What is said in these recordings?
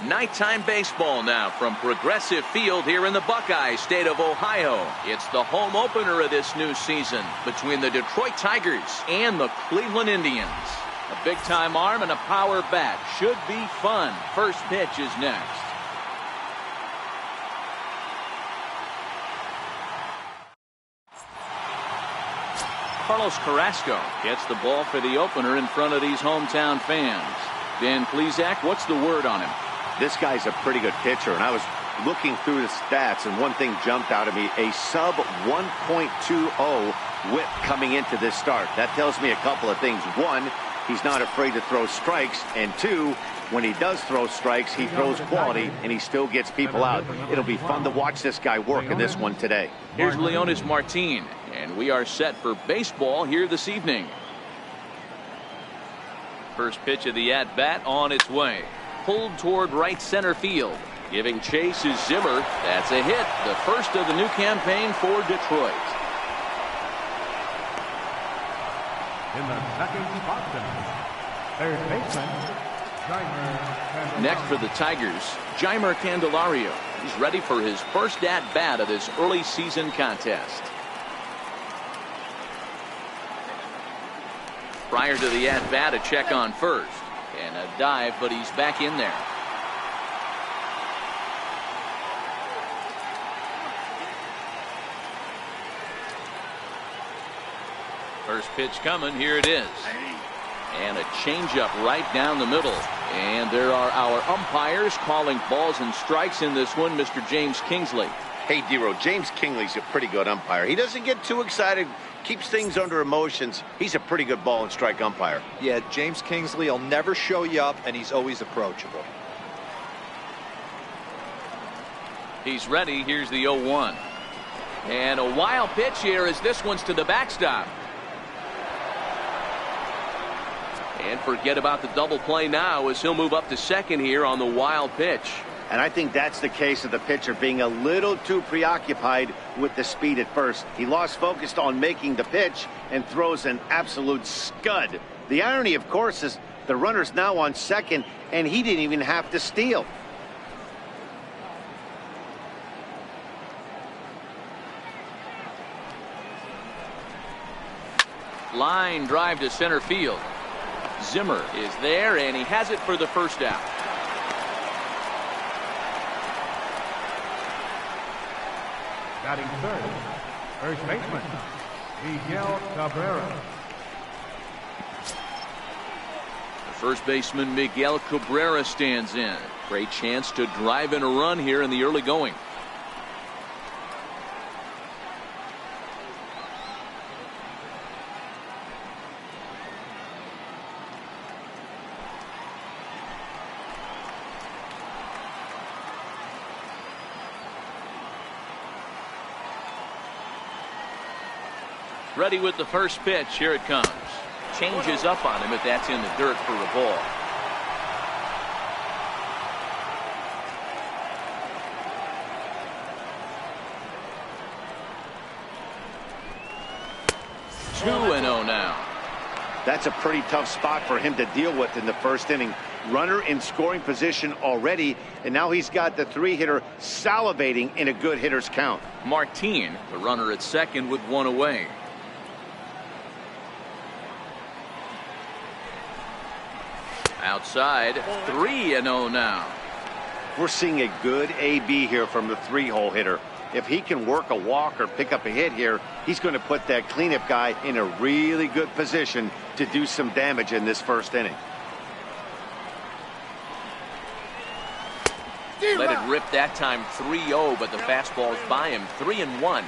Nighttime baseball now from Progressive Field here in the Buckeye State of Ohio. It's the home opener of this new season between the Detroit Tigers and the Cleveland Indians. A big-time arm and a power bat. Should be fun. First pitch is next. Carlos Carrasco gets the ball for the opener in front of these hometown fans. Dan Plesac, what's the word on him? This guy's a pretty good pitcher, and I was looking through the stats, and one thing jumped out at me, a sub 1.20 whip coming into this start. That tells me a couple of things. One, he's not afraid to throw strikes, and two, when he does throw strikes, he throws quality, and he still gets people out. It'll be fun to watch this guy work in this one today. Here's Leonys Martin, and we are set for baseball here this evening. First pitch of the at-bat on its way. Pulled toward right center field. Giving chase is Zimmer. That's a hit. The first of the new campaign for Detroit. In the second spot, third baseman, Jeimer. Next for the Tigers, Jeimer Candelario. He's ready for his first at-bat of this early season contest. Prior to the at-bat, a check on first. And a dive, but he's back in there. First pitch coming. Here it is. And a changeup right down the middle. And there are our umpires calling balls and strikes in this one, Mr. James Kingsley. Hey, Dero, James Kingsley's a pretty good umpire. He doesn't get too excited, keeps things under emotions. He's a pretty good ball and strike umpire. Yeah, James Kingsley will never show you up, and he's always approachable. He's ready. Here's the 0-1. And a wild pitch here as this one's to the backstop. And forget about the double play now as he'll move up to second here on the wild pitch. And I think that's the case of the pitcher being a little too preoccupied with the speed at first. He lost focus on making the pitch and throws an absolute scud. The irony, of course, is the runner's now on second, and he didn't even have to steal. Line drive to center field. Zimmer is there, and he has it for the first out. Batting third, first baseman, Miguel Cabrera. The first baseman, Miguel Cabrera, stands in. Great chance to drive in a run here in the early going. Ready with the first pitch. Here it comes. Changes up on him, but that's in the dirt for a ball. Two and 0 now. That's a pretty tough spot for him to deal with in the first inning. Runner in scoring position already, and now he's got the three-hitter salivating in a good hitter's count. Martin, the runner at second with one away. Outside, 3-0 now. We're seeing a good AB here from the three-hole hitter. If he can work a walk or pick up a hit here, he's going to put that cleanup guy in a really good position to do some damage in this first inning. Let it rip that time. 3-0, but the fastball's by him. 3-1.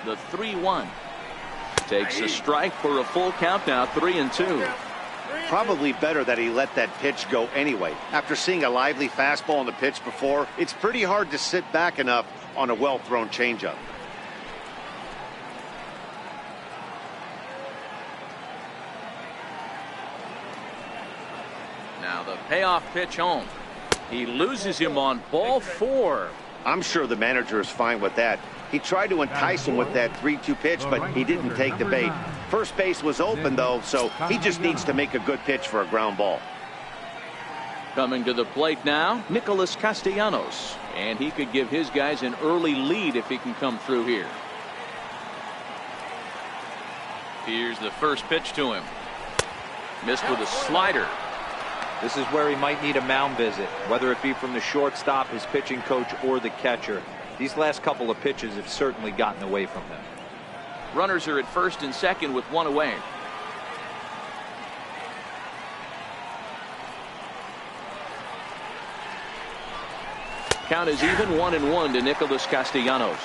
The 3-1 takes a strike for a full count now. 3-2. Probably better that he let that pitch go anyway. After seeing a lively fastball on the pitch before, it's pretty hard to sit back enough on a well-thrown changeup. Now the payoff pitch home. He loses him on ball 4. I'm sure the manager is fine with that. He tried to entice him with that 3-2 pitch, but he didn't take the bait. First base was open, though, so he just needs to make a good pitch for a ground ball. Coming to the plate now, Nicholas Castellanos. And he could give his guys an early lead if he can come through here. Here's the first pitch to him. Missed with a slider. This is where he might need a mound visit, whether it be from the shortstop, his pitching coach, or the catcher. These last couple of pitches have certainly gotten away from him. Runners are at first and second with one away. Count is even 1-1 to Nicholas Castellanos.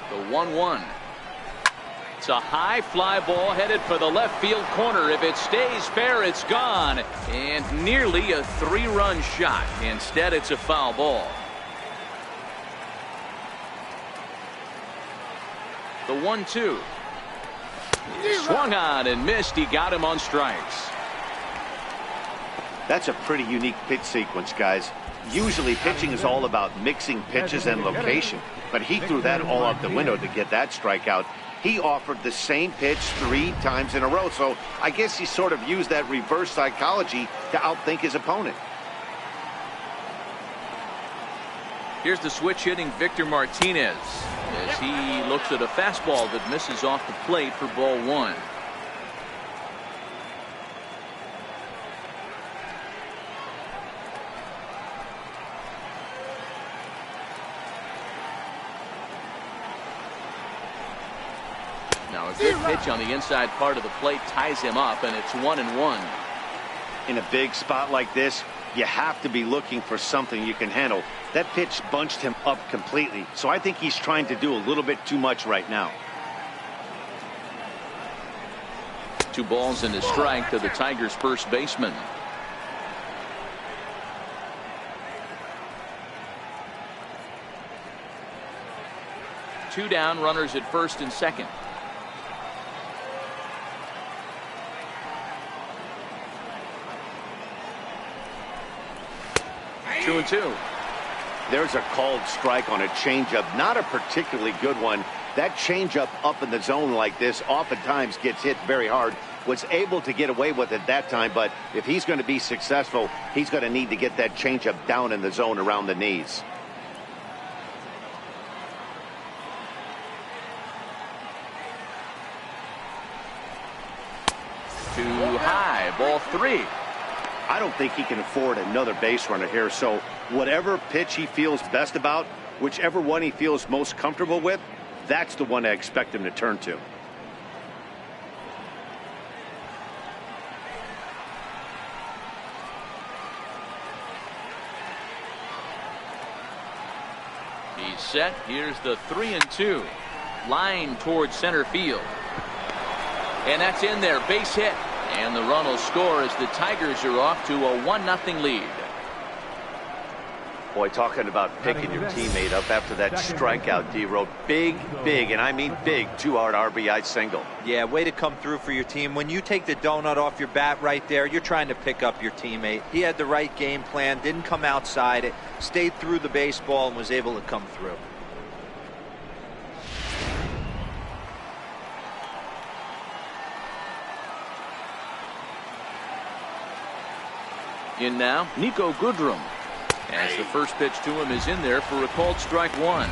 The 1-1. It's a high fly ball headed for the left field corner. If it stays fair, it's gone. And nearly a 3-run shot. Instead, it's a foul ball. The 1-2. Swung on and missed. He got him on strikes. That's a pretty unique pitch sequence, guys. Usually pitching is all about mixing pitches and location, but he threw that all out the window to get that strikeout. He offered the same pitch 3 times in a row, so I guess he sort of used that reverse psychology to outthink his opponent. Here's the switch hitting Victor Martinez as he looks at a fastball that misses off the plate for ball 1. Now a good pitch on the inside part of the plate ties him up, and it's 1-1. In a big spot like this, you have to be looking for something you can handle. That pitch bunched him up completely, so I think he's trying to do a little bit too much right now. 2 balls and a strike to the Tigers' first baseman. Two down, runners at first and second. 2-2. There's a called strike on a changeup, not a particularly good one. That changeup up in the zone like this oftentimes gets hit very hard. Was able to get away with it that time, but if he's going to be successful, he's going to need to get that changeup down in the zone around the knees. Too high, ball 3. I don't think he can afford another base runner here, so whatever pitch he feels best about, whichever one he feels most comfortable with, that's the one I expect him to turn to. He's set. Here's the 3-2. Line towards center field. And that's in there. Base hit. And the run will score as the Tigers are off to a 1-0 lead. Boy, talking about picking your teammate up after that strikeout, D wrote big, and I mean big, 2-out RBI single. Yeah, way to come through for your team. When you take the donut off your bat right there, you're trying to pick up your teammate. He had the right game plan, didn't come outside it, stayed through the baseball, and was able to come through. In now, Nico Goodrum. As the first pitch to him is in there for a called strike 1.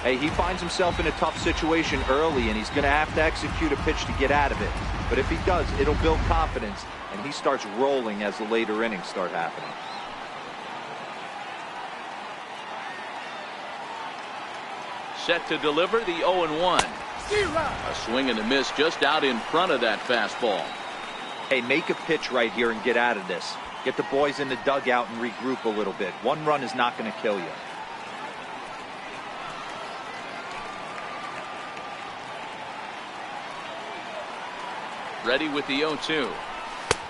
Hey, he finds himself in a tough situation early, and he's going to have to execute a pitch to get out of it. But if he does, it'll build confidence, and he starts rolling as the later innings start happening. Set to deliver the 0-1. A swing and a miss just out in front of that fastball. Hey, make a pitch right here and get out of this. Get the boys in the dugout and regroup a little bit. One run is not going to kill you. Ready with the 0-2.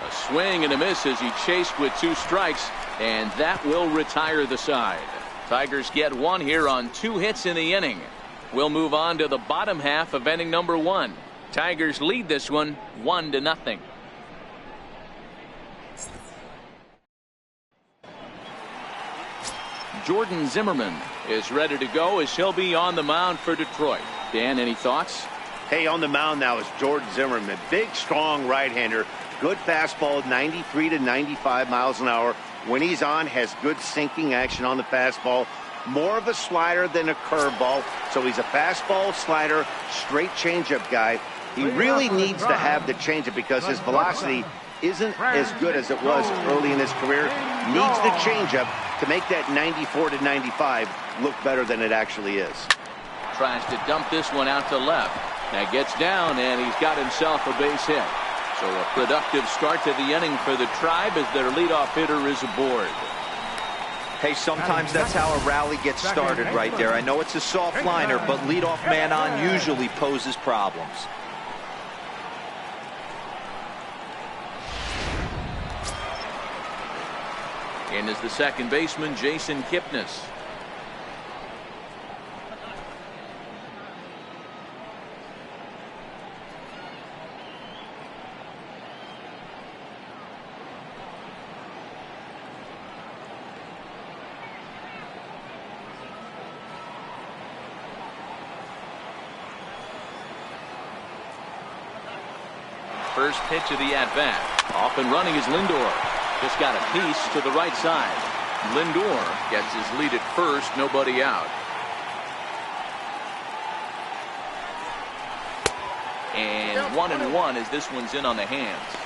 A swing and a miss as he chased with 2 strikes, and that will retire the side. Tigers get 1 here on 2 hits in the inning. We'll move on to the bottom half of inning number 1. Tigers lead this one 1-0. Jordan Zimmerman is ready to go as he'll be on the mound for Detroit. Dan, any thoughts? Hey, on the mound now is Jordan Zimmerman. Big, strong right-hander. Good fastball, 93 to 95 miles an hour. When he's on, has good sinking action on the fastball. More of a slider than a curveball. So he's a fastball, slider, straight changeup guy. He really needs to have the changeup because his velocity isn't as good as it was early in his career. Needs the changeup to make that 94 to 95 look better than it actually is. Tries to dump this one out to left. Now gets down, and he's got himself a base hit. So a productive start to the inning for the Tribe as their leadoff hitter is aboard. Hey, sometimes that's how a rally gets started right there. I know it's a soft liner, but leadoff man on usually poses problems. In is the second baseman, Jason Kipnis. First pitch of the at-bat. Off and running is Lindor. Just got a piece to the right side. Lindor gets his lead at first, nobody out. And 1-1 as this one's in on the hands.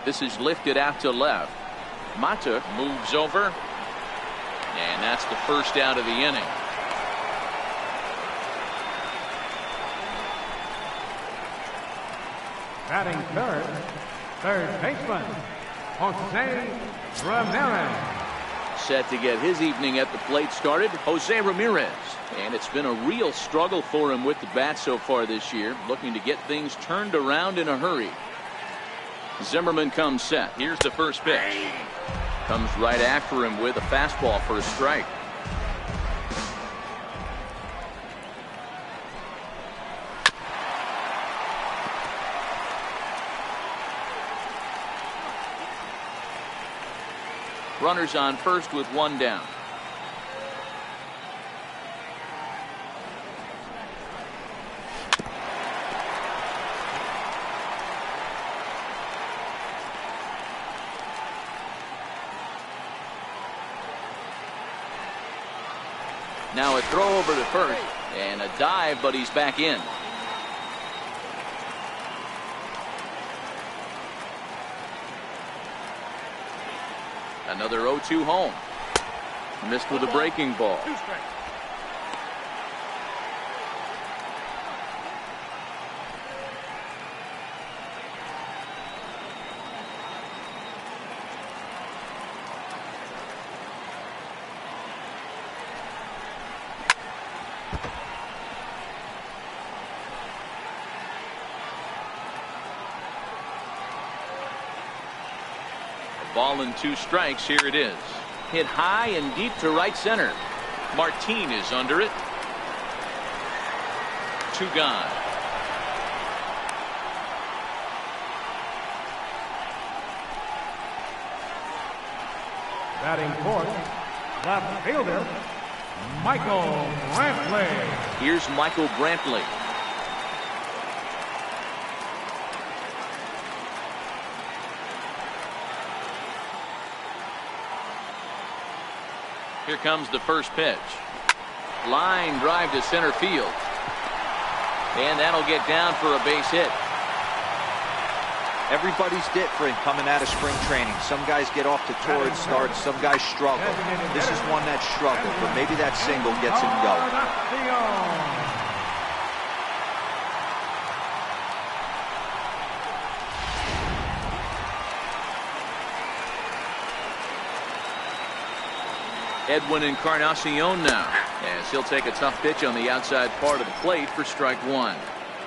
This is lifted out to left. Mata moves over. And that's the first out of the inning. Batting third baseman, Jose Ramirez. Set to get his evening at the plate started, Jose Ramirez. And it's been a real struggle for him with the bat so far this year, looking to get things turned around in a hurry. Zimmerman comes set. Here's the first pitch. Comes right after him with a fastball for a strike. Runners on first with 1 down. Now a throw over to first and a dive, but he's back in. Another 0-2 home. Missed with a breaking ball. Ball and 2 strikes. Here it is. Hit high and deep to right center. Martin is under it. 2 gone. Batting fourth, left fielder, Michael Brantley. Here's Michael Brantley. Here comes the first pitch. Line drive to center field. And that'll get down for a base hit. Everybody's different coming out of spring training. Some guys get off to torrid starts. Some guys struggle. This is one that struggled, but maybe that single gets him going. Edwin Encarnacion now, as he'll take a tough pitch on the outside part of the plate for strike one.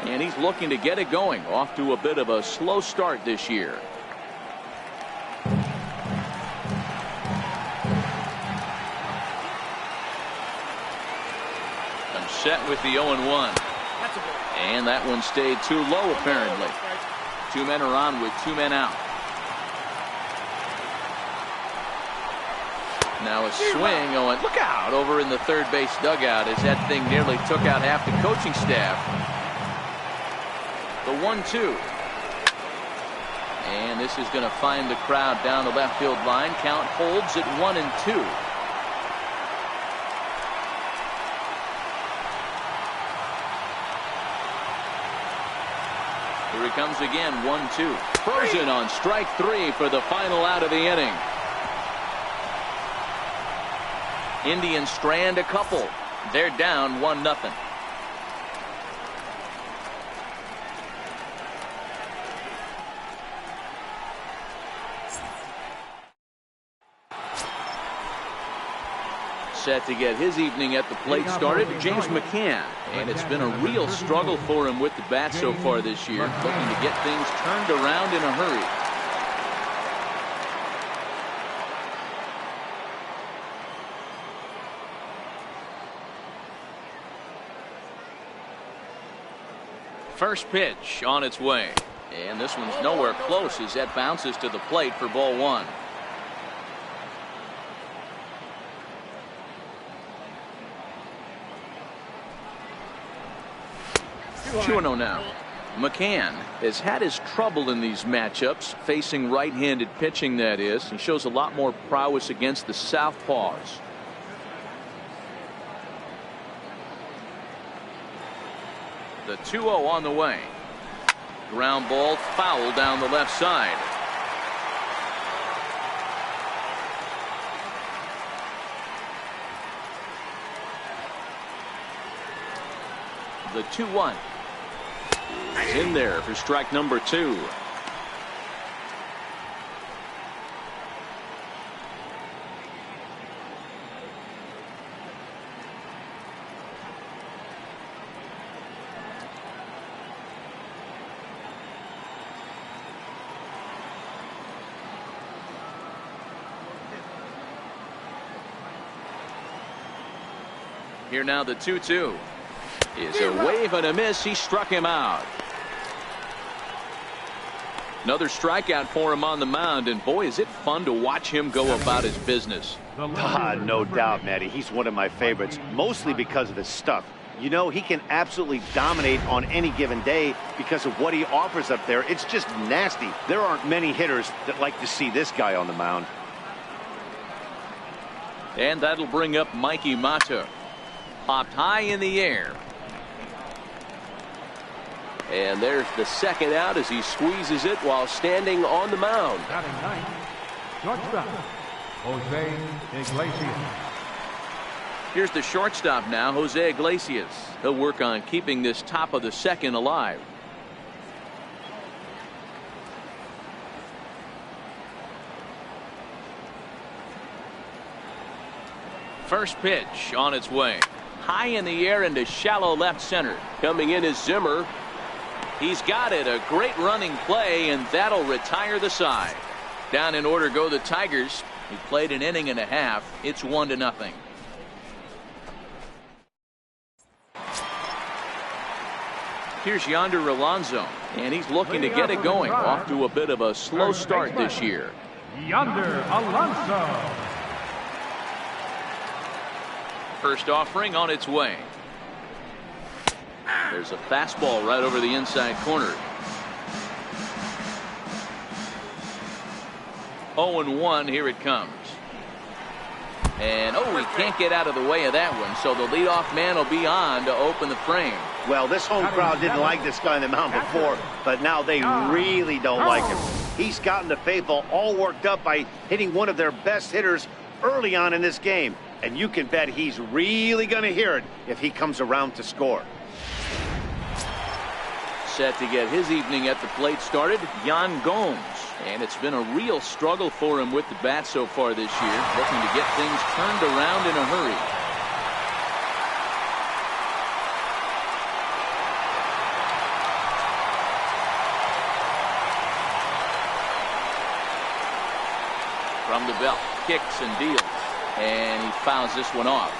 And he's looking to get it going, off to a bit of a slow start this year. I'm set with the 0-1. And that one stayed too low apparently. Two men are on with two men out. Now a swing going, look out, over in the third base dugout as that thing nearly took out half the coaching staff. The 1-2. And this is going to find the crowd down the left field line. Count holds at 1-2. Here he comes again, 1-2. Frozen on strike three for the final out of the inning. Indians strand a couple. They're down 1-0. Set to get his evening at the plate started, James McCann. And it's been a real struggle for him with the bat so far this year, looking to get things turned around in a hurry. First pitch on its way. And this one's nowhere close as that bounces to the plate for ball one. 2-0 now. McCann has had his trouble in these matchups, facing right-handed pitching, that is. He shows a lot more prowess against the southpaws. The 2-0 on the way. Ground ball foul down the left side. The 2-1 is in there for strike number 2. Here now the 2-2 is a wave and a miss. He struck him out. Another strikeout for him on the mound, and boy, is it fun to watch him go about his business. No doubt, Matty. He's one of my favorites, mostly because of his stuff. You know, he can absolutely dominate on any given day because of what he offers up there. It's just nasty. There aren't many hitters that like to see this guy on the mound. And that'll bring up Mikey Mata. Popped high in the air. And there's the second out as he squeezes it while standing on the mound. Batting ninth, shortstop, Jose Iglesias. Here's the shortstop now, Jose Iglesias. He'll work on keeping this top of the second alive. First pitch on its way. High in the air into shallow left center. Coming in is Zimmer. He's got it. A great running play, and that'll retire the side. Down in order go the Tigers. He played an inning and a half. It's 1-0. Here's Yonder Alonso, and he's looking to get it going. Off to a bit of a slow start this year. Yonder Alonso. First offering on its way. There's a fastball right over the inside corner. 0-1, here it comes. And he can't get out of the way of that one, so the leadoff man will be on to open the frame. Well, this home crowd didn't like this guy on the mound before, but now they really don't like him. He's gotten the faithful all worked up by hitting one of their best hitters early on in this game. And you can bet he's really going to hear it if he comes around to score. set to get his evening at the plate started, Yan Gomes. And it's been a real struggle for him with the bat so far this year, looking to get things turned around in a hurry. From the belt, kicks and deals, and he fouls this one off.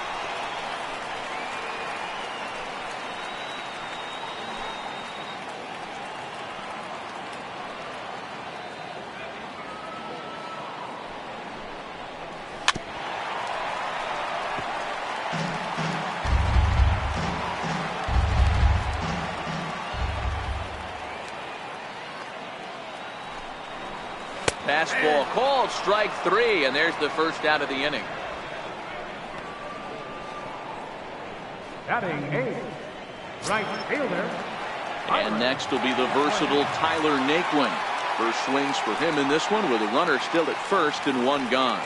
Fastball called, strike 3, and there's the first out of the inning. Batting 8th, right fielder. And next will be the versatile Tyler Naquin. First swings for him in this one with a runner still at first and one gone.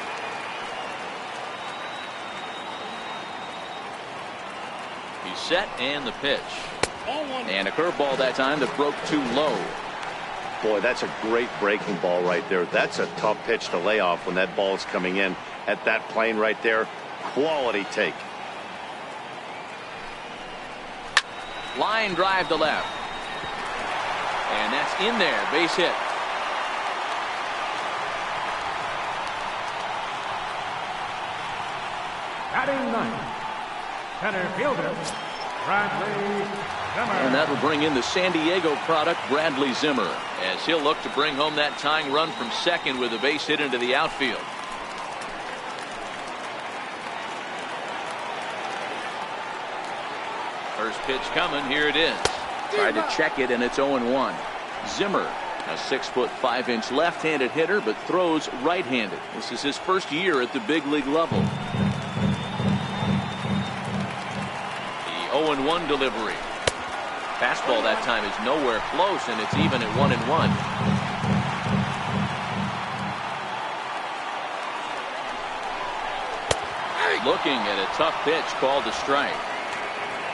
He's set and the pitch. And a curveball that time that broke too low. Boy, that's a great breaking ball right there. That's a tough pitch to lay off when that ball is coming in at that plane right there. Quality take. Line drive to left. And that's in there. Base hit. Batting 9th, center fielder, Bradley Zimmer. And that'll bring in the San Diego product, Bradley Zimmer, as he'll look to bring home that tying run from second with a base hit into the outfield. First pitch coming. Here it is. Tried to check it, and it's 0-1. Zimmer, a 6'5" left-handed hitter, but throws right-handed. This is his first year at the big league level. The 0-1 delivery. Fastball that time is nowhere close, and it's even at 1-1. Looking at a tough pitch called a strike.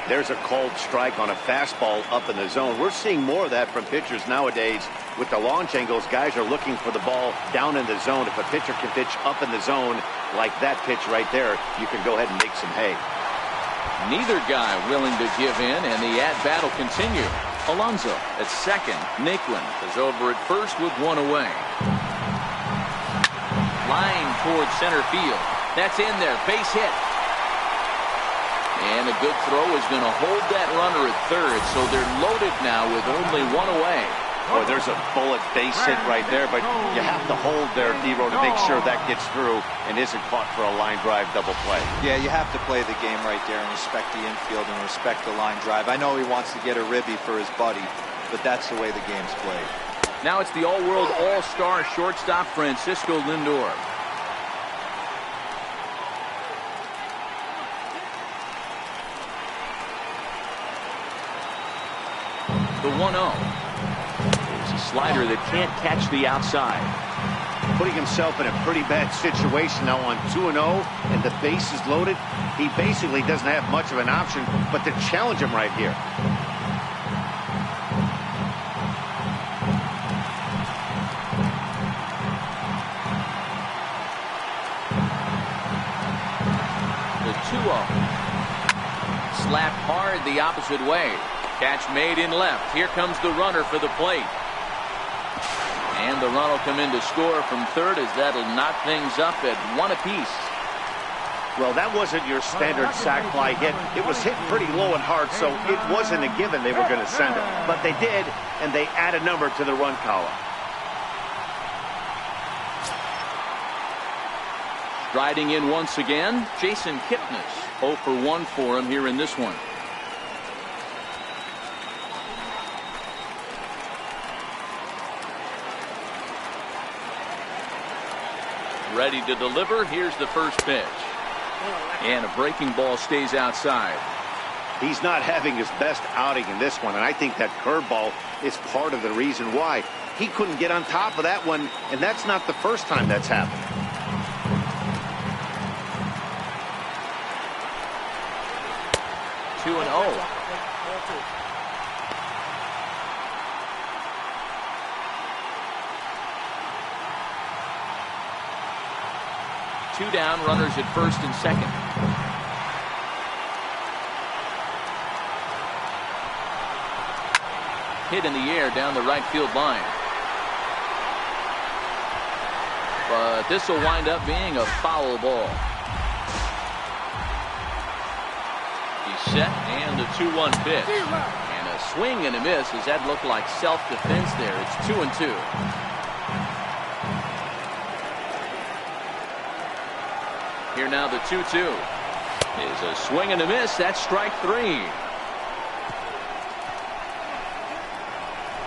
There's a called strike on a fastball up in the zone. We're seeing more of that from pitchers nowadays. With the launch angles, guys are looking for the ball down in the zone. If a pitcher can pitch up in the zone like that pitch right there, you can go ahead and make some hay. Neither guy willing to give in, and the at-bat will continue. Alonso at second. Naquin is over at first with one away. Line towards center field. That's in there. Base hit. And a good throw is going to hold that runner at third, so they're loaded now with only one away. Boy, there's a bullet base hit right there, but you have to hold there, D-Row, to make sure that gets through and isn't caught for a line drive double play. Yeah, you have to play the game right there and respect the infield and respect the line drive. I know he wants to get a ribby for his buddy, but that's the way the game's played. Now it's the all-world all-star shortstop Francisco Lindor. The 1-0. Slider that can't catch the outside. Putting himself in a pretty bad situation now on 2-0, and the base is loaded. He basically doesn't have much of an option but to challenge him right here. The 2-0. Slapped hard the opposite way. Catch made in left. Here comes the runner for the plate. And the run will come in to score from third, as that'll knock things up at one apiece. Well, that wasn't your standard sac fly hit. It was hit pretty low and hard, so it wasn't a given they were going to send it. But they did, and they add a number to the run column. Striding in once again, Jason Kipnis. 0 for 1 for him here in this one. Ready to deliver. Here's the first pitch. And a breaking ball stays outside. He's not having his best outing in this one, and I think that curveball is part of the reason why. He couldn't get on top of that one, and that's not the first time that's happened. 2 down, runners at first and second. Hit in the air down the right field line. But this will wind up being a foul ball. He's set, and the 2-1 pitch. And a swing and a miss as that looked like self-defense there. It's 2-2. Here now the 2-2 is a swing and a miss. That's strike 3.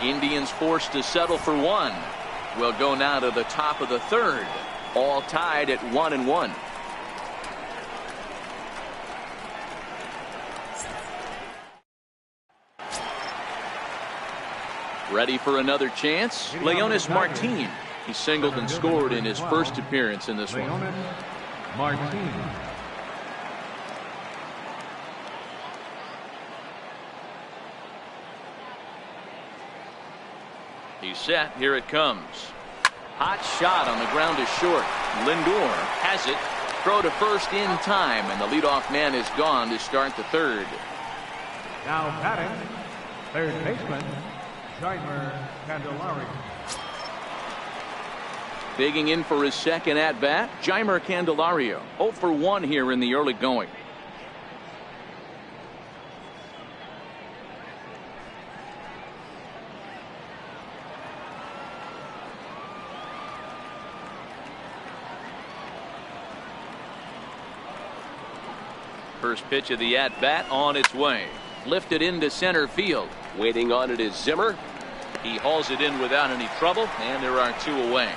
Indians forced to settle for 1. We'll go now to the top of the 3rd. All tied at 1-1. Ready for another chance? Leonys Martin. He singled and scored in his first appearance in this one. Martin. He's set. Here it comes. Hot shot on the ground to short. Lindor has it. Throw to first in time, and the leadoff man is gone to start the 3rd. Now batting, third baseman, Jeimer Candelario. Digging in for his second at-bat, Jeimer Candelario. 0 for 1 here in the early going. First pitch of the at-bat on its way. Lifted into center field. Waiting on it is Zimmer. He hauls it in without any trouble, and there are 2 away.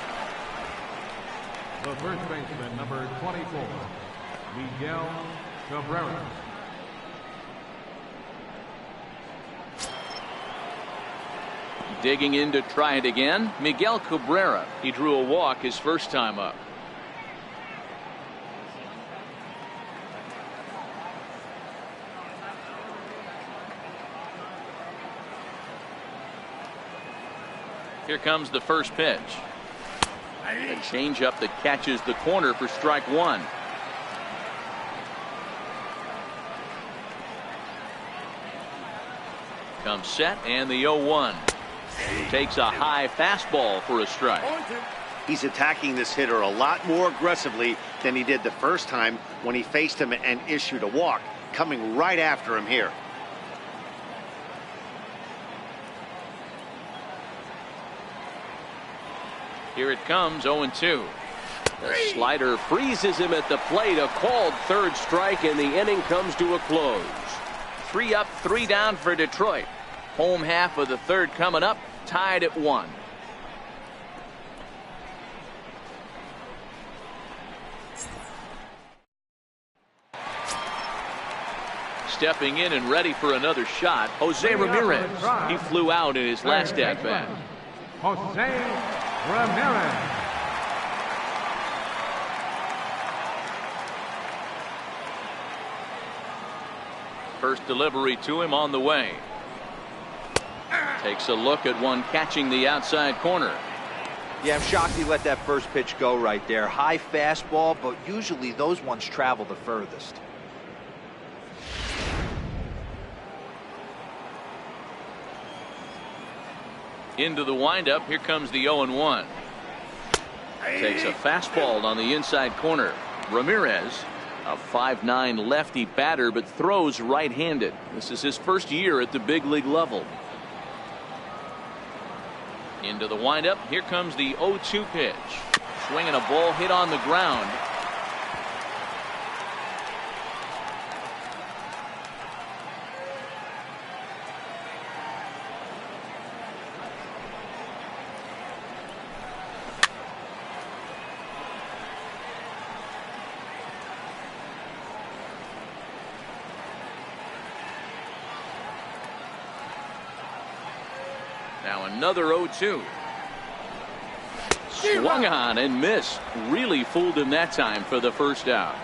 The first baseman, number 24, Miguel Cabrera. Digging in to try it again, Miguel Cabrera. He drew a walk his first time up. Here comes the first pitch. A changeup that catches the corner for strike 1. Comes set, and the 0-1. Takes a high fastball for a strike. He's attacking this hitter a lot more aggressively than he did the first time when he faced him and issued a walk. Coming right after him here. Here it comes, 0-2. The slider freezes him at the plate. A called 3rd strike, and the inning comes to a close. 3 up, 3 down for Detroit. Home half of the 3rd coming up, tied at 1. Stepping in and ready for another shot, Jose Ramirez. He flew out in his last at-bat. Jose Ramirez. First delivery to him on the way. Takes a look at one catching the outside corner. Yeah, I'm shocked he let that first pitch go right there. High fastball, but usually those ones travel the furthest. Into the windup. Here comes the 0-1. Takes a fastball on the inside corner. Ramirez, a 5'9" lefty batter, but throws right-handed. This is his first year at the big league level. Into the windup. Here comes the 0-2 pitch. Swinging a ball hit on the ground. Now another 0-2. Swung on and missed. Really fooled him that time for the first out.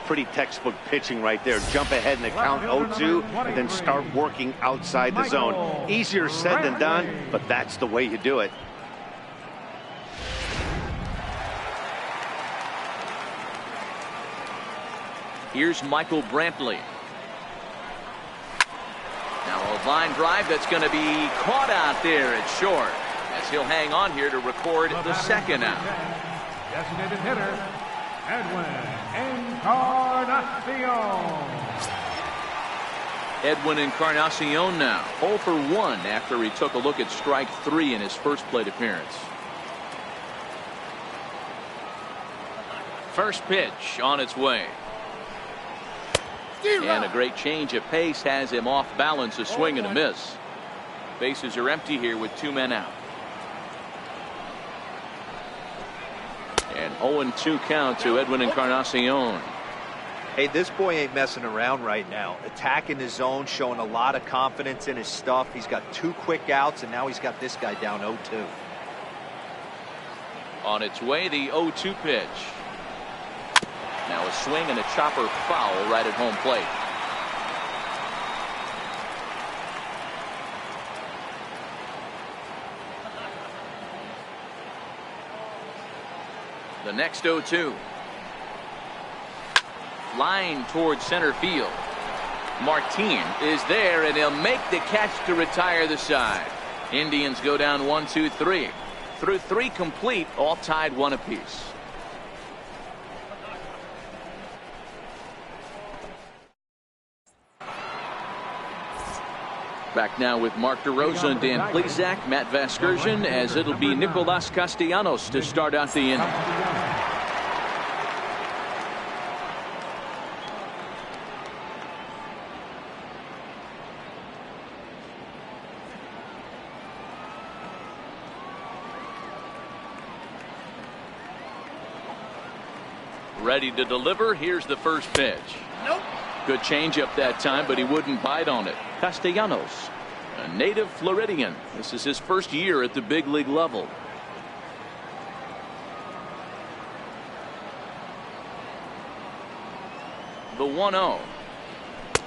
Pretty textbook pitching right there. Jump ahead in the count 0-2 and then start working outside the zone. Easier said than done, but that's the way you do it. Here's Michael Brantley. Now a line drive that's going to be caught out there at short, as he'll hang on here to record the second out. Designated hitter, Edwin Encarnacion. Edwin Encarnacion now 0 for 1 after he took a look at strike 3 in his first plate appearance. First pitch on its way. And a great change of pace has him off balance, a swing and a miss. Bases are empty here with 2 men out. And 0-2 count to Edwin Encarnacion. Hey, this boy ain't messing around right now. Attacking his zone, showing a lot of confidence in his stuff. He's got 2 quick outs, and now he's got this guy down 0-2. On its way, the 0-2 pitch. Now a swing and a chopper foul right at home plate. The next 0-2. Line towards center field. Martin is there, and he'll make the catch to retire the side. Indians go down 1-2-3. Through 3 complete, all tied 1 apiece. Back now with Mark DeRosa and Dan Plesac, Matt Vasgersian, as it'll be Nicolas Castellanos to start out the inning. Ready to deliver. Here's the first pitch. Nope. Good changeup that time, but he wouldn't bite on it. Castellanos, a native Floridian. This is his first year at the big league level. The 1-0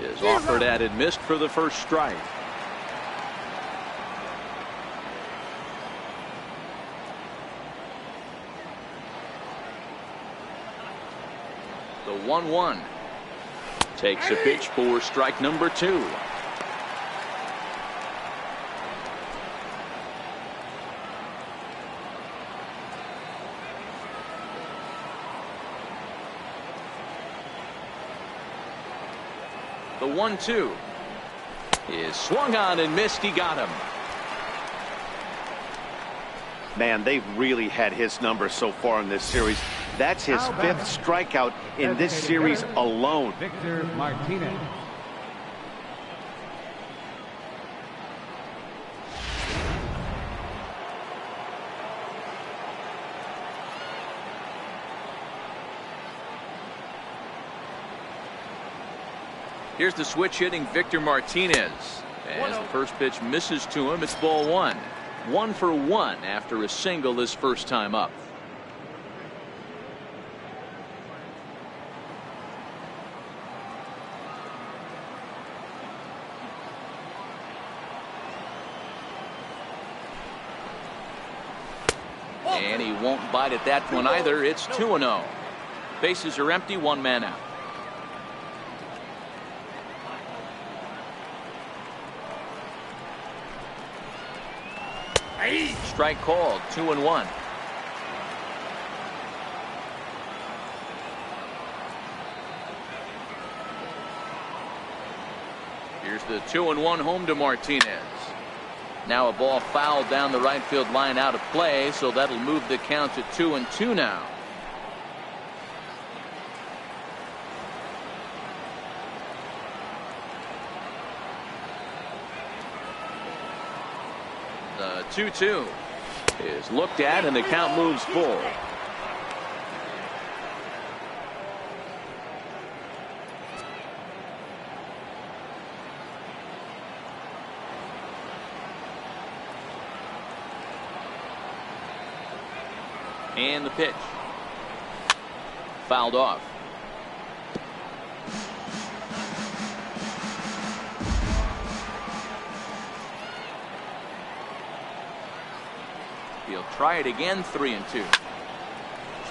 is offered at and missed for the first strike. The 1-1 takes a pitch for strike number 2. The 1-2 is swung on and missed. He got him. Man, they've really had his number so far in this series. That's his 5th strikeout in this series alone. Victor Martinez. Here's the switch hitting Victor Martinez. As the first pitch misses to him, it's ball 1. 1 for 1 after a single his first time up. And he won't bite at that one either. It's 2-0. Bases are empty, 1 man out. Strike called, 2-1. Here's the 2-1 home to Martinez. Now a ball fouled down the right field line, out of play, so that'll move the count to 2-2 now. The 2-2 is looked at, and the count moves full. And the pitch. Fouled off. He'll try it again, 3-2.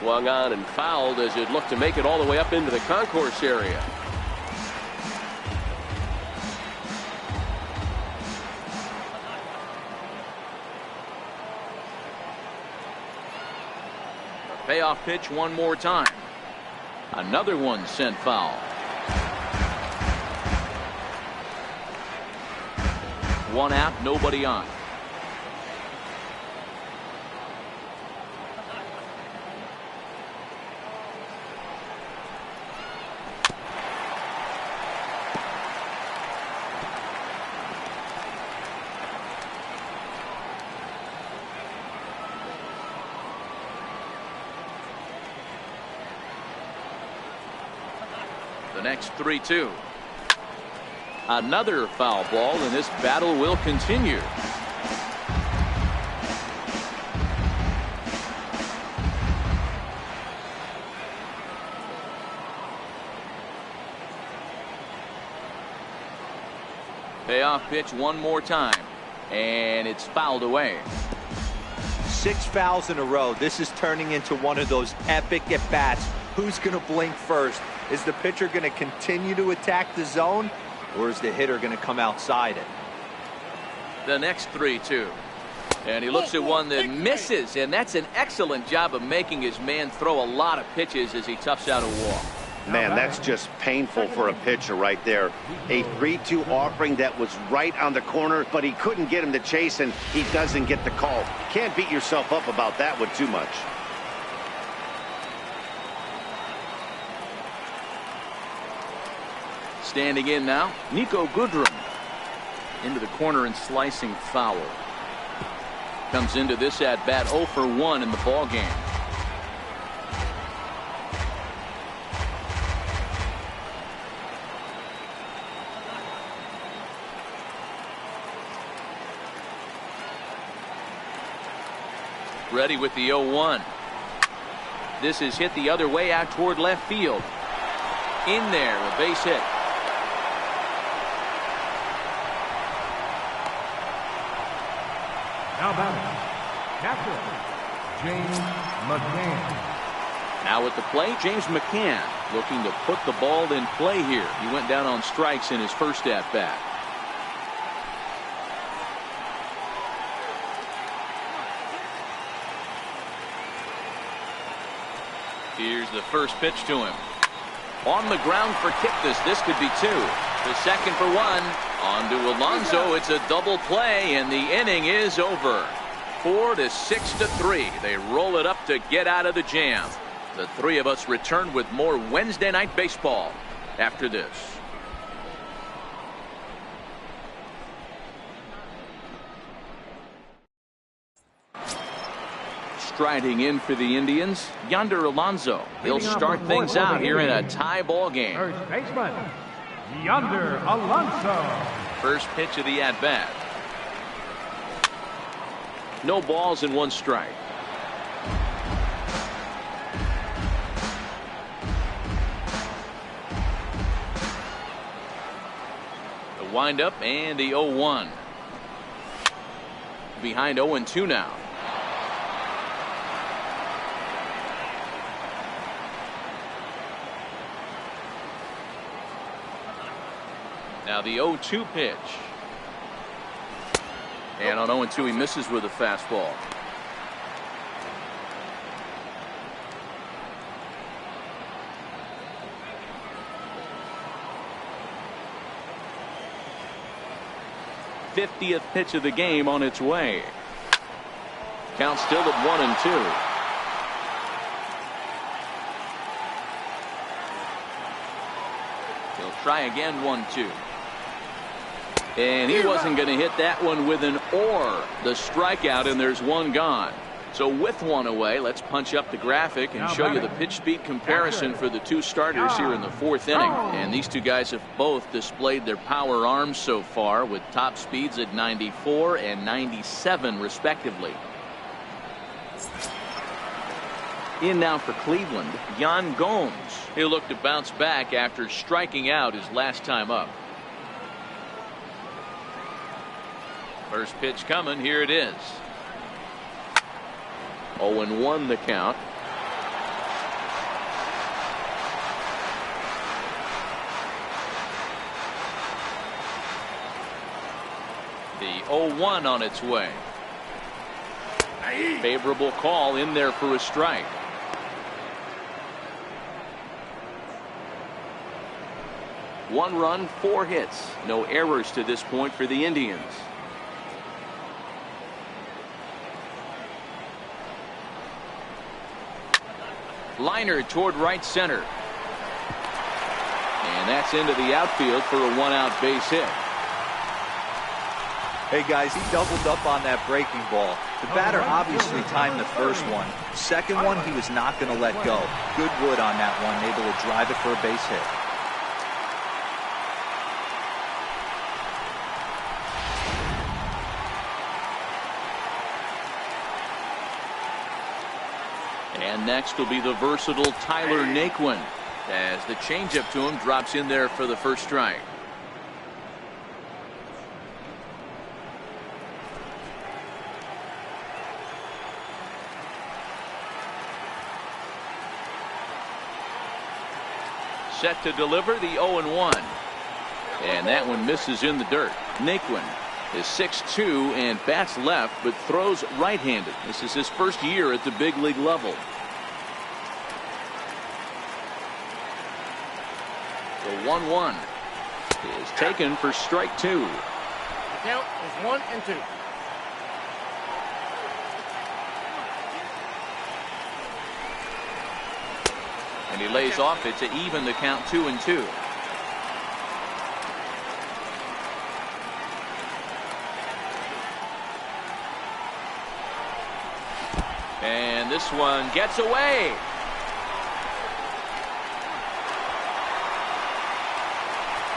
Swung on and fouled as it looked to make it all the way up into the concourse area. Payoff pitch one more time. Another one sent foul. One out, nobody on. The next 3-2. Another foul ball, and this battle will continue. Payoff pitch one more time, and it's fouled away. 6 fouls in a row. This is turning into one of those epic at-bats. Who's going to blink first? Is the pitcher going to continue to attack the zone, or is the hitter going to come outside it? The next 3-2. And he looks at one that misses, and that's an excellent job of making his man throw a lot of pitches as he toughs out a walk. Man, that's just painful for a pitcher right there. A 3-2 offering that was right on the corner, but he couldn't get him to chase, and he doesn't get the call. Can't beat yourself up about that one too much. Standing in now, Niko Goodrum. Into the corner and slicing foul. Comes into this at bat 0 for 1 in the ball game. Ready with the 0-1. This is hit the other way out toward left field. In there, a base hit. Now batting, catcher, James McCann. Now at the plate, James McCann looking to put the ball in play here. He went down on strikes in his first at bat. Here's the first pitch to him. On the ground for Kipnis. This could be 2. The second for 1. On to Alonso. It's a double play, and the inning is over. 4-6-3. They roll it up to get out of the jam. The three of us return with more Wednesday Night Baseball after this. Striding in for the Indians, Yonder Alonso. He'll start things out here in a tie ball game. First baseman, Yonder Alonso. First pitch of the at-bat. No balls and 1 strike. The windup and the 0-1. Behind 0-2 now. Now the 0-2 pitch. And on 0-2 he misses with a fastball. '50th pitch of the game on its way. Count still at 1-2. He'll try again 1-2. And he wasn't going to hit that one with an or. The strikeout, and there's 1 gone. So with 1 away, let's punch up the graphic and show you the pitch speed comparison for the 2 starters here in the 4th inning. And these 2 guys have both displayed their power arms so far, with top speeds at 94 and 97 respectively. In now for Cleveland, Yan Gomes. He'll look to bounce back after striking out his last time up. First pitch coming. Here it is. 0-1 the count. 0-1 on its way. Favorable call in there for a strike. One run, 4 hits. No errors to this point for the Indians. Liner toward right center. And that's into the outfield for a 1-out base hit. Hey guys, he doubled up on that breaking ball. The batter obviously timed the first one. Second one, he was not going to let go. Good wood on that one, able to drive it for a base hit. And next will be the versatile Tyler Naquin, as the changeup to him drops in there for the first strike. Set to deliver the 0-1. And that one misses in the dirt. Naquin is 6'2" and bats left, but throws right-handed. This is his first year at the big league level. The 1-1 is taken for strike 2. The count is 1-2. And he lays off it to even the count 2-2. And this one gets away.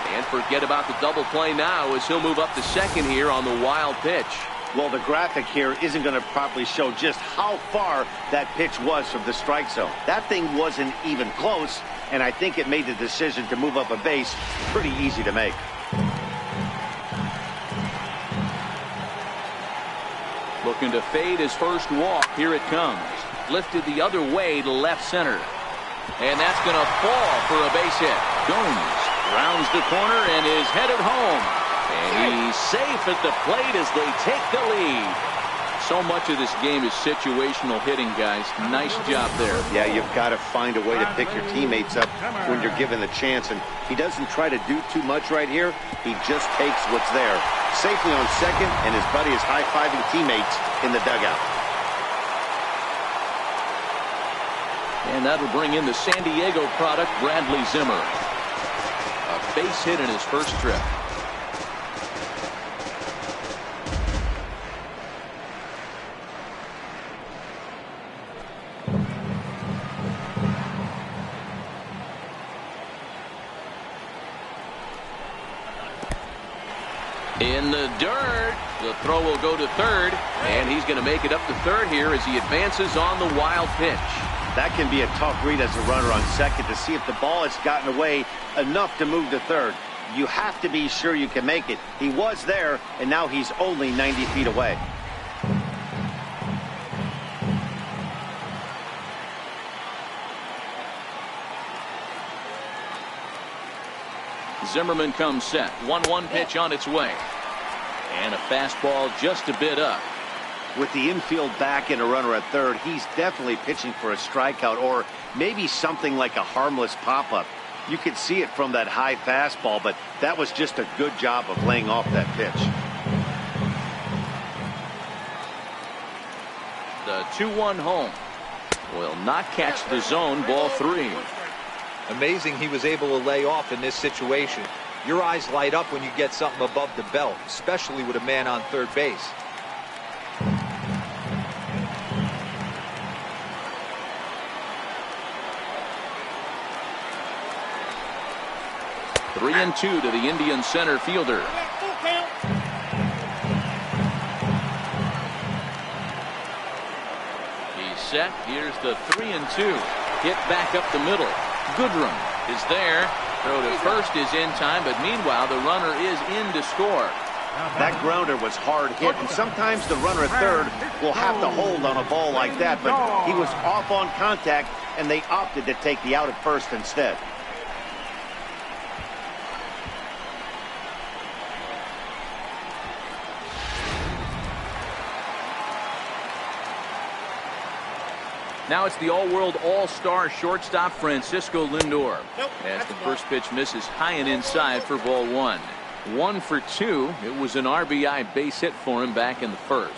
And forget about the double play now as he'll move up to second here on the wild pitch. Well, the graphic here isn't going to properly show just how far that pitch was from the strike zone. That thing wasn't even close, and I think it made the decision to move up a base pretty easy to make. Looking to fade his first walk. Here it comes. Lifted the other way to left center. And that's going to fall for a base hit. Gomes rounds the corner and is headed home. And he's safe at the plate as they take the lead. So much of this game is situational hitting, guys. Nice job there. Yeah, you've got to find a way to pick your teammates up when you're given the chance. And he doesn't try to do too much right here. He just takes what's there. Safely on second, and his buddy is high-fiving teammates in the dugout. And that'll bring in the San Diego product, Bradley Zimmer. A base hit in his first trip. In the dirt. The throw will go to third, and he's going to make it up to third here as he advances on the wild pitch. That can be a tough read as a runner on second to see if the ball has gotten away enough to move to third. You have to be sure you can make it. He was there, and now he's only 90 feet away. Zimmerman comes set. 1-1 pitch on its way. And a fastball just a bit up. With the infield back and a runner at third, he's definitely pitching for a strikeout or maybe something like a harmless pop-up. You could see it from that high fastball, but that was just a good job of laying off that pitch. The 2-1 home will not catch the zone. Ball 3. Amazing he was able to lay off in this situation. Your eyes light up when you get something above the belt, especially with a man on third base. Three and 2 to the Indian center fielder. He's set. Here's the 3-2. Hit back up the middle. Goodrum is there. Throw to first is in time, but meanwhile the runner is in to score. That grounder was hard hit, and sometimes the runner at third will have to hold on a ball like that, but he was off on contact, and they opted to take the out at first instead. Now it's the all-world all-star shortstop Francisco Lindor. As the first pitch misses high and inside for ball 1. 1 for 2. It was an RBI base hit for him back in the first.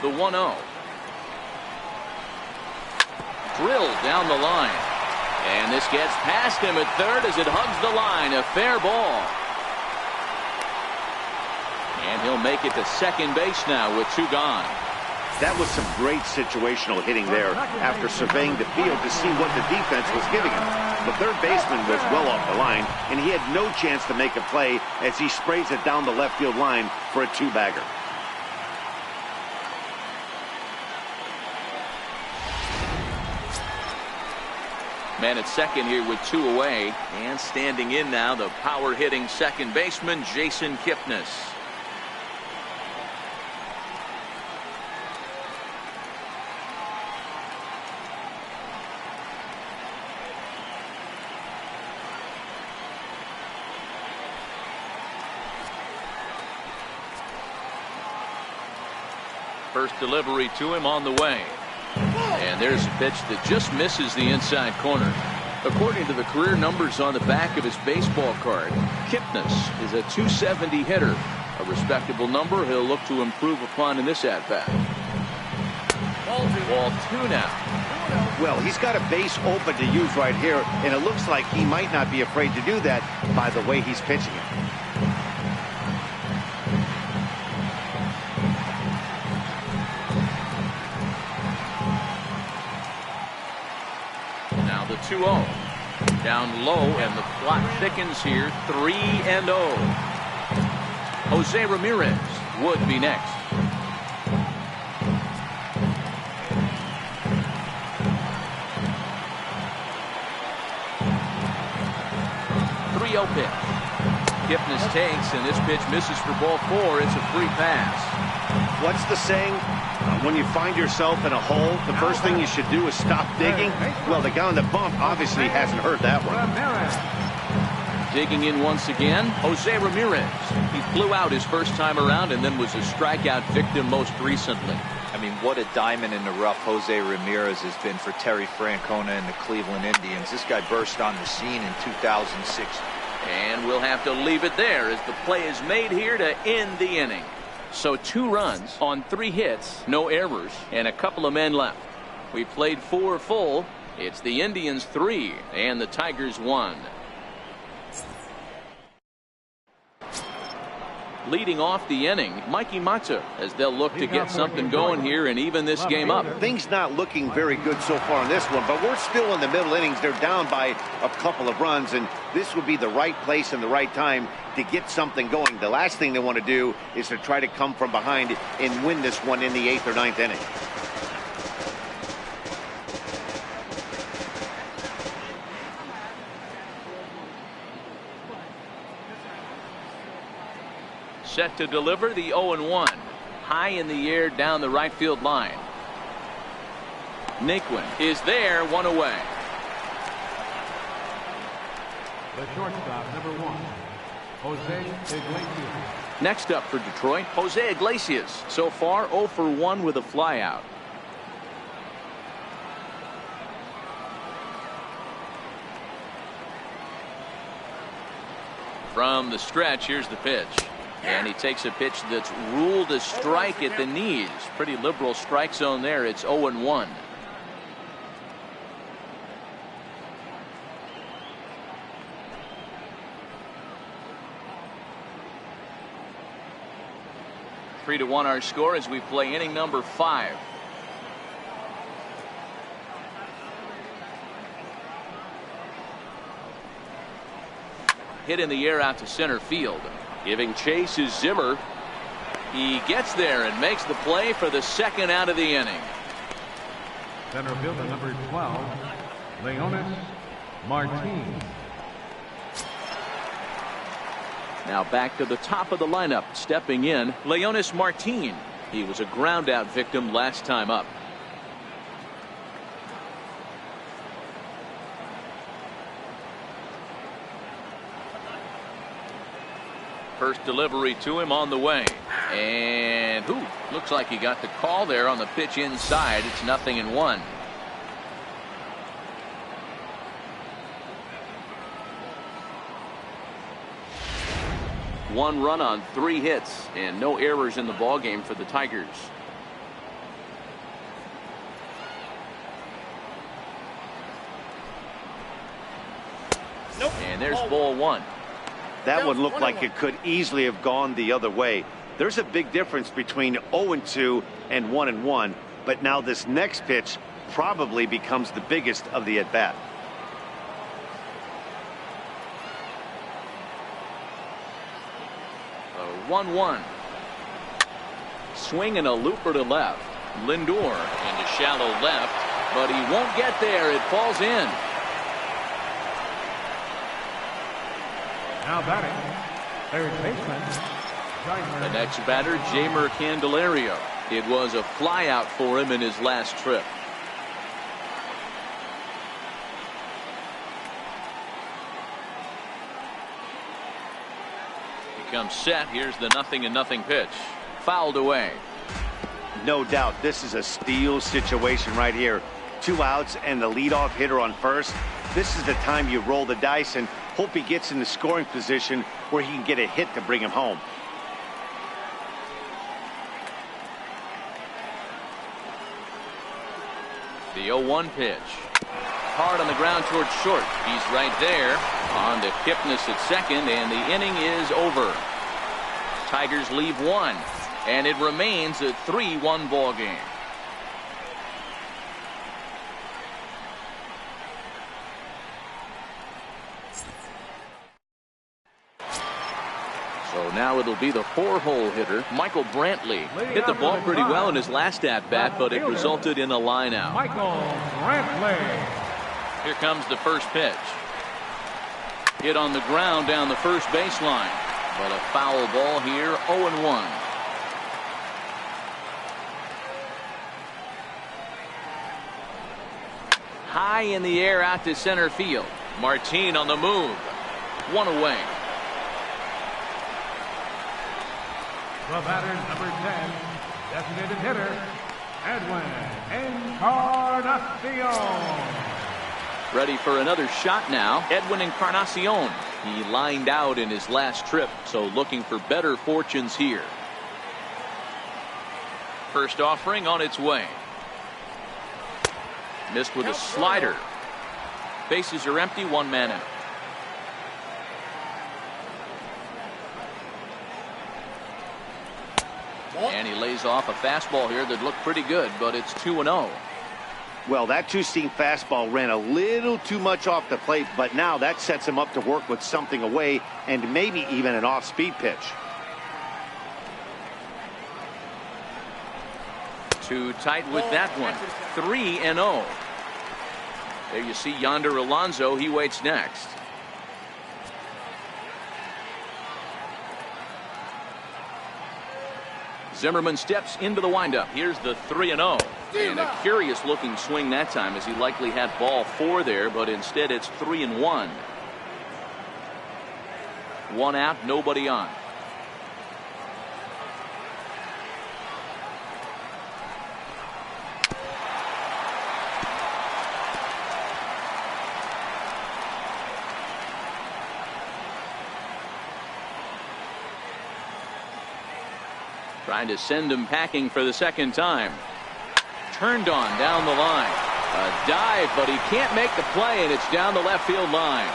The 1-0. Drilled down the line. And this gets past him at third as it hugs the line. A fair ball. And he'll make it to second base now with 2 gone. That was some great situational hitting there after surveying the field to see what the defense was giving him. The third baseman was well off the line, and he had no chance to make a play as he sprays it down the left field line for a 2-bagger. Man at second here with 2 away. And standing in now, the power-hitting second baseman, Jason Kipnis. First delivery to him on the way. And there's a pitch that just misses the inside corner. According to the career numbers on the back of his baseball card, Kipnis is a .270 hitter. A respectable number he'll look to improve upon in this at-bat. Ball 2 now. Well, he's got a base open to use right here, and it looks like he might not be afraid to do that by the way he's pitching it. The 2-0 down low, and the clock thickens here. 3-0. Jose Ramirez would be next. Pitch. Kipnis takes, and this pitch misses for ball 4. It's a free pass. What's the saying? When you find yourself in a hole, the first thing you should do is stop digging. Well, the guy on the bump obviously hasn't heard that one. Digging in once again, Jose Ramirez. He flew out his first time around and then was a strikeout victim most recently. I mean, what a diamond in the rough Jose Ramirez has been for Terry Francona and the Cleveland Indians. This guy burst on the scene in 2006. And we'll have to leave it there as the play is made here to end the inning. So 2 runs on 3 hits, no errors, and a couple of men left. We played 4 full. It's the Indians 3 and the Tigers 1. Leading off the inning, Mikey Mata, as they'll look to get something going here and even this game up. Things not looking very good so far in this one, but we're still in the middle innings. They're down by a couple of runs, and this would be the right place and the right time to get something going. The last thing they want to do is to try to come from behind and win this one in the 8th or 9th inning. Set to deliver the 0-1. High in the air down the right field line. Naquin is there, 1 away. The shortstop, number 1, Jose Iglesias. Next up for Detroit, Jose Iglesias. So far 0 for 1 with a flyout. From the stretch, here's the pitch. And he takes a pitch that's ruled a strike at the knees. Pretty liberal strike zone there. It's 0-1. Three to 1 our score as we play inning number 5. Hit in the air out to center field. Giving chase is Zimmer. He gets there and makes the play for the second out of the inning. Center fielder, number 12, Leonis Martin. Now back to the top of the lineup. Stepping in, Leonis Martin. He was a ground out victim last time up. First delivery to him on the way. And looks like he got the call there on the pitch inside. It's 0-1. One run on 3 hits and no errors in the ball game for the Tigers. And there's ball 1. That one looked like it could easily have gone the other way. There's a big difference between 0-2 and 1-1, but now this next pitch probably becomes the biggest of the at-bat. A 1-1. Swing and a looper to left. Lindor into shallow left, but he won't get there. It falls in. Now batting, third baseman, The next batter, Jeimer Candelario. It was a flyout for him in his last trip. He comes set. Here's the 0-0 pitch. Fouled away. No doubt this is a steal situation right here. 2 outs and the leadoff hitter on first. This is the time you roll the dice and hope he gets in the scoring position where he can get a hit to bring him home. The 0-1 pitch. Hard on the ground towards short. He's right there on to Kipnis at second, and the inning is over. Tigers leave 1, and it remains a 3-1 ball game. So now it'll be the 4-hole hitter, Michael Brantley. Hit the ball pretty well in his last at-bat, but it resulted in a line-out. Michael Brantley. Here comes the first pitch. Hit on the ground down the first baseline, but a foul ball here, 0-1. High in the air out to center field. Martin on the move. 1 away. The batter, number 10, designated hitter, Edwin Encarnacion. Ready for another shot now. Edwin Encarnacion. He lined out in his last trip, so looking for better fortunes here. First offering on its way. Missed with a slider. Bases are empty, 1 man out. And he lays off a fastball here that looked pretty good, but it's 2-0. Well, that two-seam fastball ran a little too much off the plate, but now that sets him up to work with something away and maybe even an off-speed pitch. Too tight with that one. 3-0. There you see Yonder Alonso. He waits next. Zimmerman steps into the windup. Here's the 3-0. And a curious looking swing that time, as he likely had ball 4 there, but instead it's 3-1. 1 out, nobody on. Trying to send him packing for the second time. Turned on down the line. A dive, but he can't make the play, and it's down the left field line.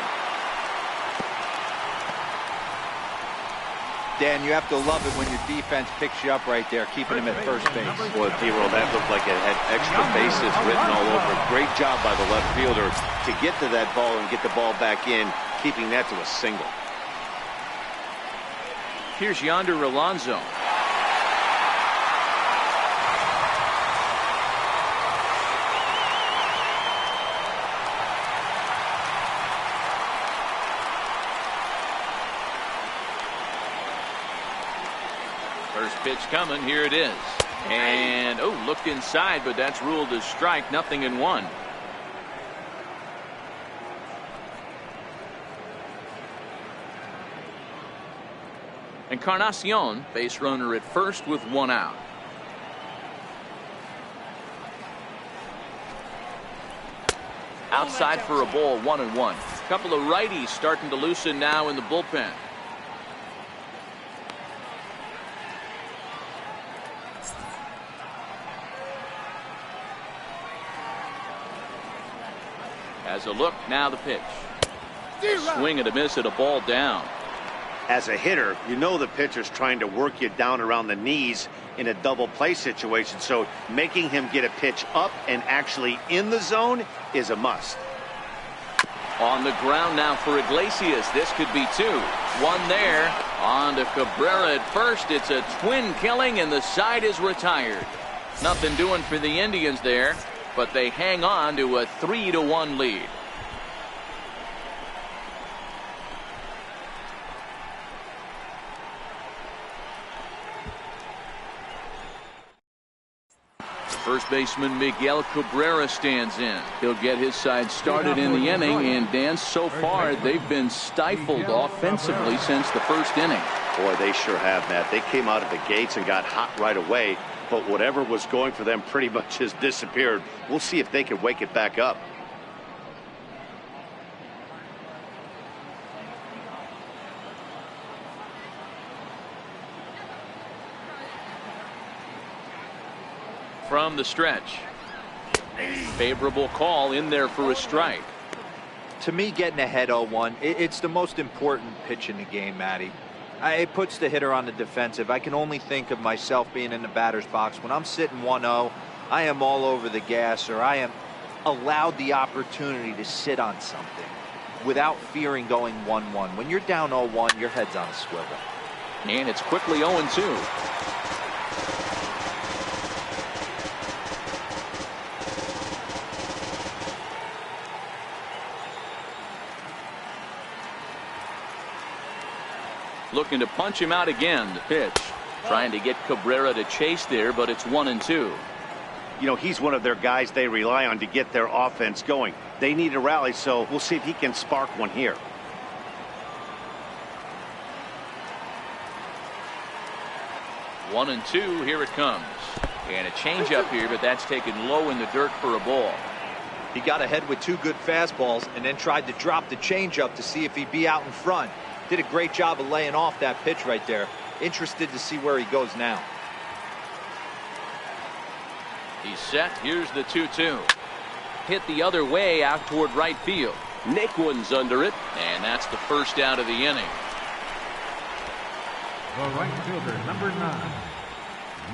Dan, you have to love it when your defense picks you up right there, keeping him at first base. Boy, P-Roll, that looked like it had extra bases written all over. Great job by the left fielder to get to that ball and get the ball back in, keeping that to a single. Here's Yonder Alonso. First pitch coming. Here it is. And, looked inside, but that's ruled as strike. 0-1. Encarnacion, base runner at first with one out. Outside for a ball, 1-1. A couple of righties starting to loosen now in the bullpen. Has a look, now the pitch. Swing and a miss at a ball down. As a hitter, you know the pitcher's trying to work you down around the knees in a double play situation, so making him get a pitch up and actually in the zone is a must. On the ground now for Iglesias. This could be two. One there. On to Cabrera at first. It's a twin killing, and the side is retired. Nothing doing for the Indians there, but they hang on to a 3-1 lead. First baseman Miguel Cabrera stands in. He'll get his side started in the inning, and Dan, so far they've been stifled offensively since the first inning. Boy, they sure have, Matt. They came out of the gates and got hot right away, but whatever was going for them pretty much has disappeared. We'll see if they can wake it back up. From the stretch. Favorable call in there for a strike. To me, getting ahead 0-1, it's the most important pitch in the game, Matty. It puts the hitter on the defensive. I can only think of myself being in the batter's box. When I'm sitting 1-0, I am all over the gas, or I am allowed the opportunity to sit on something without fearing going 1-1. When you're down 0-1, your head's on a swivel. And it's quickly 0-2. Looking to punch him out again. The pitch. Trying to get Cabrera to chase there, but it's 1-2. You know, he's one of their guys they rely on to get their offense going. They need a rally, so we'll see if he can spark one here. One and two, here it comes. And a changeup here, but that's taken low in the dirt for a ball. He got ahead with two good fastballs and then tried to drop the changeup to see if he'd be out in front. Did a great job of laying off that pitch right there. Interested to see where he goes now. He's set. Here's the 2-2. Hit the other way out toward right field. Naquin's under it, and that's the first out of the inning. The right fielder, number 9,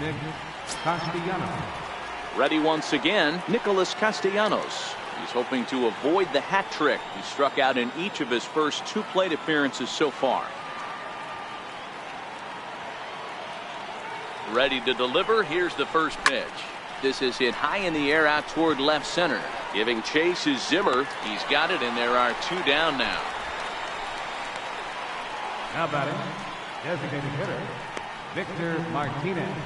Nick Castellanos. Ready once again, Nicholas Castellanos. He's hoping to avoid the hat trick. He struck out in each of his first 2 plate appearances so far. Ready to deliver. Here's the first pitch. This is hit high in the air out toward left center. Giving chase is Zimmer. He's got it, and there are 2 down now. Now batting, designated hitter, Victor Martinez.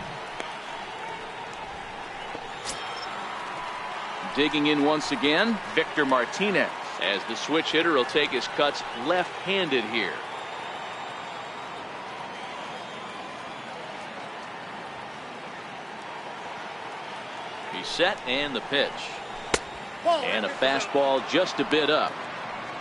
Digging in once again, Victor Martinez, as the switch hitter will take his cuts left-handed here. He's set, and the pitch. And a fastball just a bit up.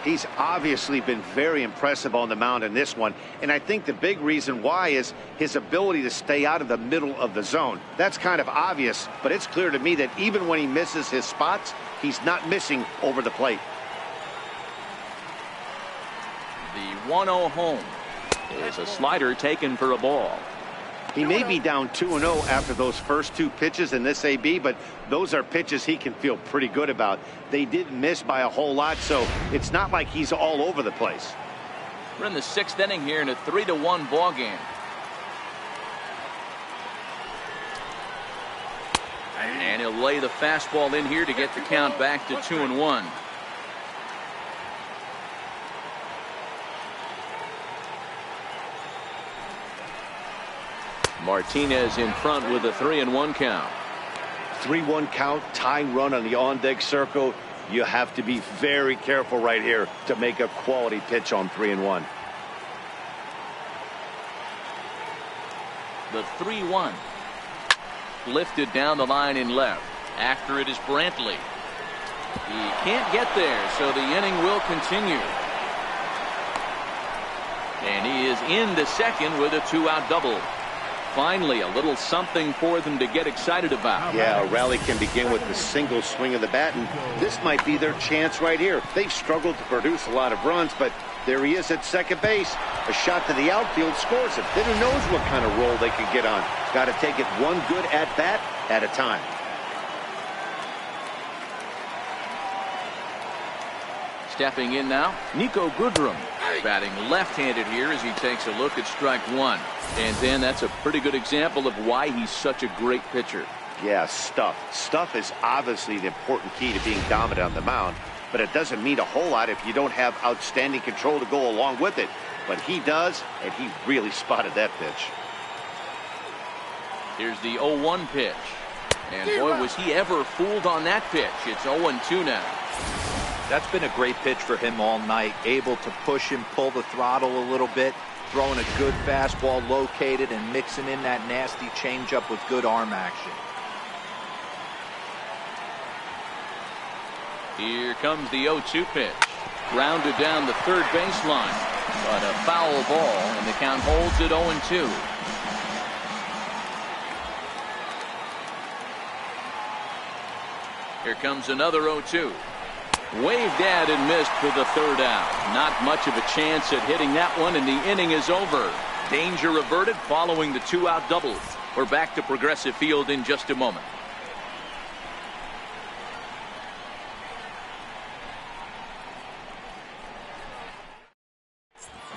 He's obviously been very impressive on the mound in this one, and I think the big reason why is his ability to stay out of the middle of the zone. That's kind of obvious, but it's clear to me that even when he misses his spots, he's not missing over the plate. The 1-0 home is a slider taken for a ball. He may be down 2-0 after those first 2 pitches in this AB, but those are pitches he can feel pretty good about. They didn't miss by a whole lot, so it's not like he's all over the place. We're in the 6th inning here in a 3-1 ball game. And he'll lay the fastball in here to get the count back to 2-1. Martinez in front with a 3-1 count. 3-1 count, tying run on the on-deck circle. You have to be very careful right here to make a quality pitch on 3-1. The 3-1. Lifted down the line in left. After it is Brantley. He can't get there, so the inning will continue. And he is into second with a 2-out double. Finally, a little something for them to get excited about. Yeah, a rally can begin with the single swing of the bat, and this might be their chance right here. They've struggled to produce a lot of runs, but there he is at second base. A shot to the outfield scores it. Then who knows what kind of roll they could get on. Got to take it one good at-bat at a time. Stepping in now, Niko Goodrum. Batting left-handed here as he takes a look at strike one. And then that's a pretty good example of why he's such a great pitcher. Yeah, stuff. Stuff is obviously the important key to being dominant on the mound, but it doesn't mean a whole lot if you don't have outstanding control to go along with it. But he does, and he really spotted that pitch. Here's the 0-1 pitch. And boy, was he ever fooled on that pitch. It's 0-2 now. That's been a great pitch for him all night. Able to push and pull the throttle a little bit. Throwing a good fastball located and mixing in that nasty changeup with good arm action. Here comes the 0-2 pitch. Grounded down the third baseline. But a foul ball, and the count holds at 0-2. Here comes another 0-2. Waved at and missed for the third out. Not much of a chance at hitting that one, and the inning is over. Danger averted following the 2-out double. We're back to Progressive Field in just a moment.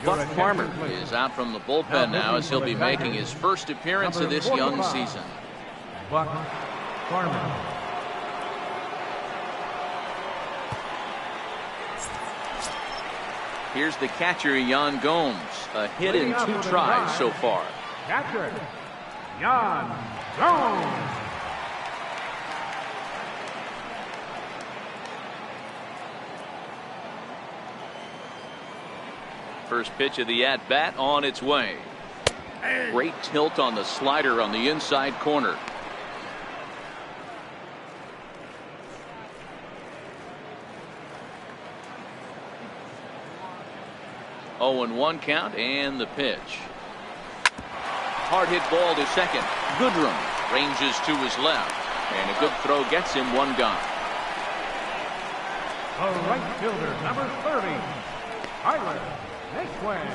Buck Farmer is out from the bullpen now as he'll be making his first appearance of this young season. Buck Farmer. Here's the catcher, Yan Gomes. A hit in 2 tries so far. Catcher, Yan Gomes. First pitch of the at-bat on its way. Great tilt on the slider on the inside corner. Oh, and 1 count, and the pitch. Hard hit ball to second. Goodrum ranges to his left, and a good throw gets him 1 gone. The right fielder, number 30, Tyler Naquin.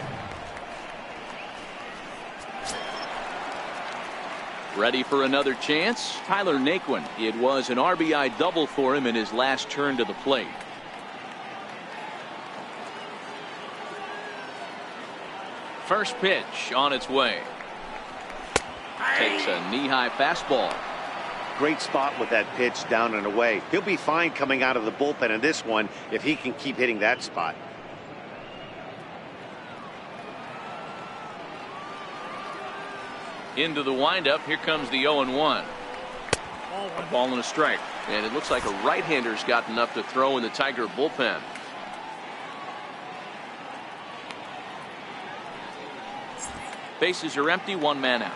Ready for another chance? Tyler Naquin. It was an RBI double for him in his last turn to the plate. First pitch on its way. Takes a knee-high fastball. Great spot with that pitch down and away. He'll be fine coming out of the bullpen in this one if he can keep hitting that spot. Into the windup. Here comes the 0-1. A ball and a strike. And it looks like a right-hander's got enough to throw in the Tiger bullpen. Bases are empty, 1 man out.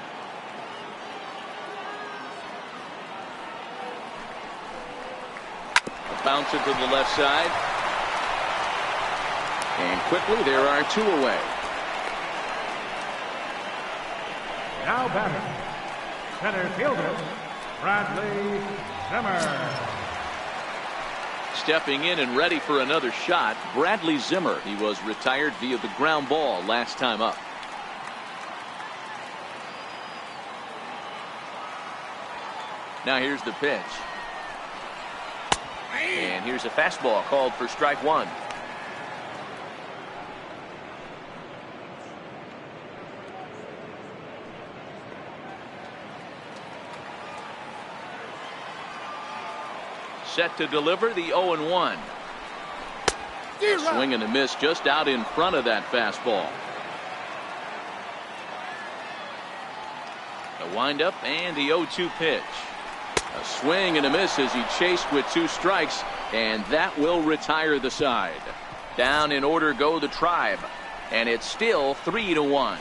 A bouncer to the left side. And quickly there are 2 away. Now batter, center fielder, Bradley Zimmer. Stepping in and ready for another shot, Bradley Zimmer. He was retired via the ground ball last time up. Now here's the pitch. And here's a fastball called for strike 1. Set to deliver the 0-1. Swing and a miss just out in front of that fastball. The windup and the 0-2 pitch. A swing and a miss as he chased with 2 strikes, and that will retire the side. Down in order go the Tribe, and it's still 3-1.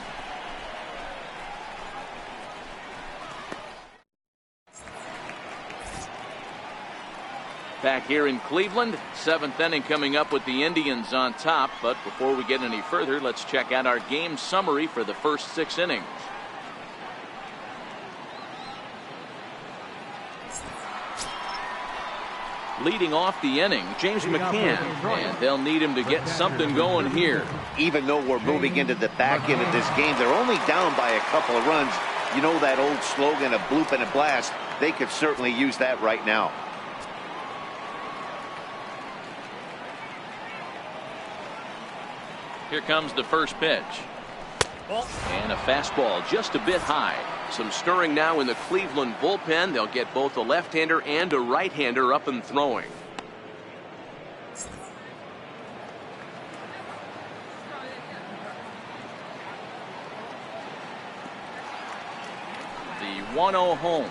back here in Cleveland. 7th inning coming up with the Indians on top. But before we get any further, let's check out our game summary for the first 6 innings. Leading off the inning, James McCann, and they'll need him to get something going here. Even though we're moving into the back end of this game, they're only down by a couple of runs. You know that old slogan, a bloop and a blast. They could certainly use that right now. Here comes the first pitch. And a fastball just a bit high. Some stirring now in the Cleveland bullpen. They'll get both a left-hander and a right-hander up and throwing. The 1-0 home.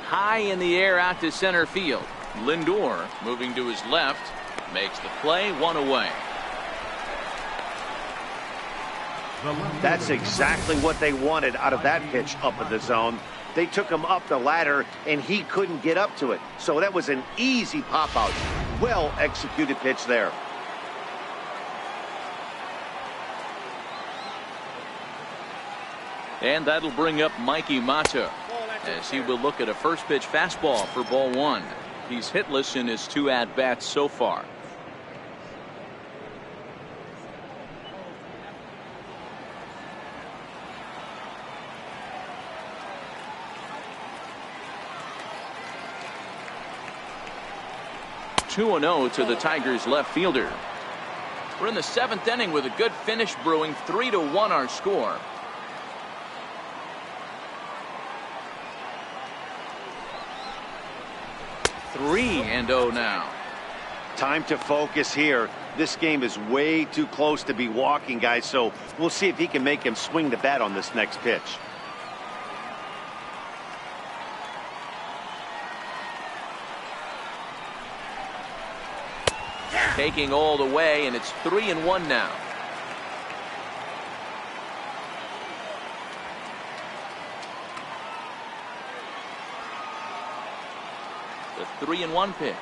High in the air out to center field. Lindor moving to his left. Makes the play, 1 away. That's exactly what they wanted out of that pitch up in the zone. They took him up the ladder, and he couldn't get up to it. So that was an easy pop-out. Well-executed pitch there. And that'll bring up Mikey Mata, as he will look at a first-pitch fastball for ball 1. He's hitless in his 2 at-bats so far. (2-0) to the Tigers left fielder. We're in the 7th inning with a good finish brewing. 3-1 our score. (3-0) now. Time to focus here. This game is way too close to be walking, guys, so we'll see if he can make him swing the bat on this next pitch. Taking all the way, and it's 3-1 now. The 3-1 pitch.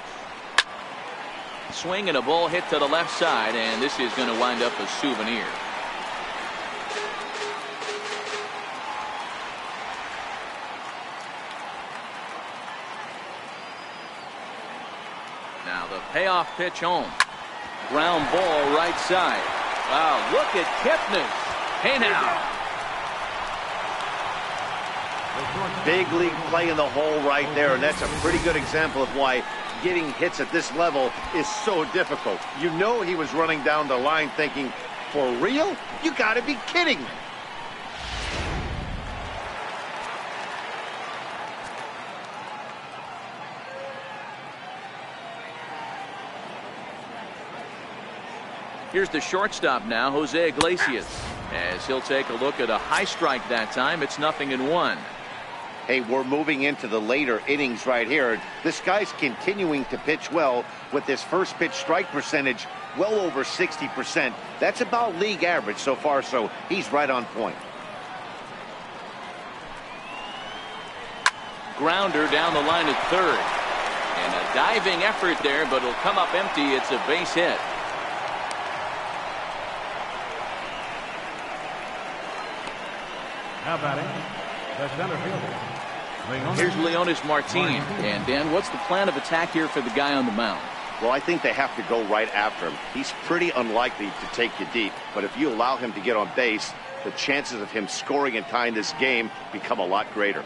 Swing and a ball hit to the left side, and this is going to wind up a souvenir. Now the payoff pitch home. Ground ball right side. Wow, look at Kipnis. Hey now. Big league play in the hole right there, and that's a pretty good example of why getting hits at this level is so difficult. You know he was running down the line thinking, for real? You gotta be kidding me. Here's the shortstop now, Jose Iglesias, as he'll take a look at a high strike that time. It's 0-1. Hey, we're moving into the later innings right here. This guy's continuing to pitch well with his first pitch strike percentage well over 60%. That's about league average so far, so he's right on point. Grounder down the line at third. And a diving effort there, but it'll come up empty. It's a base hit. Now batting, the center fielder. Here's Leonys Martin. And Dan, what's the plan of attack here for the guy on the mound? Well, I think they have to go right after him. He's pretty unlikely to take you deep, but if you allow him to get on base, the chances of him scoring and tying this game become a lot greater.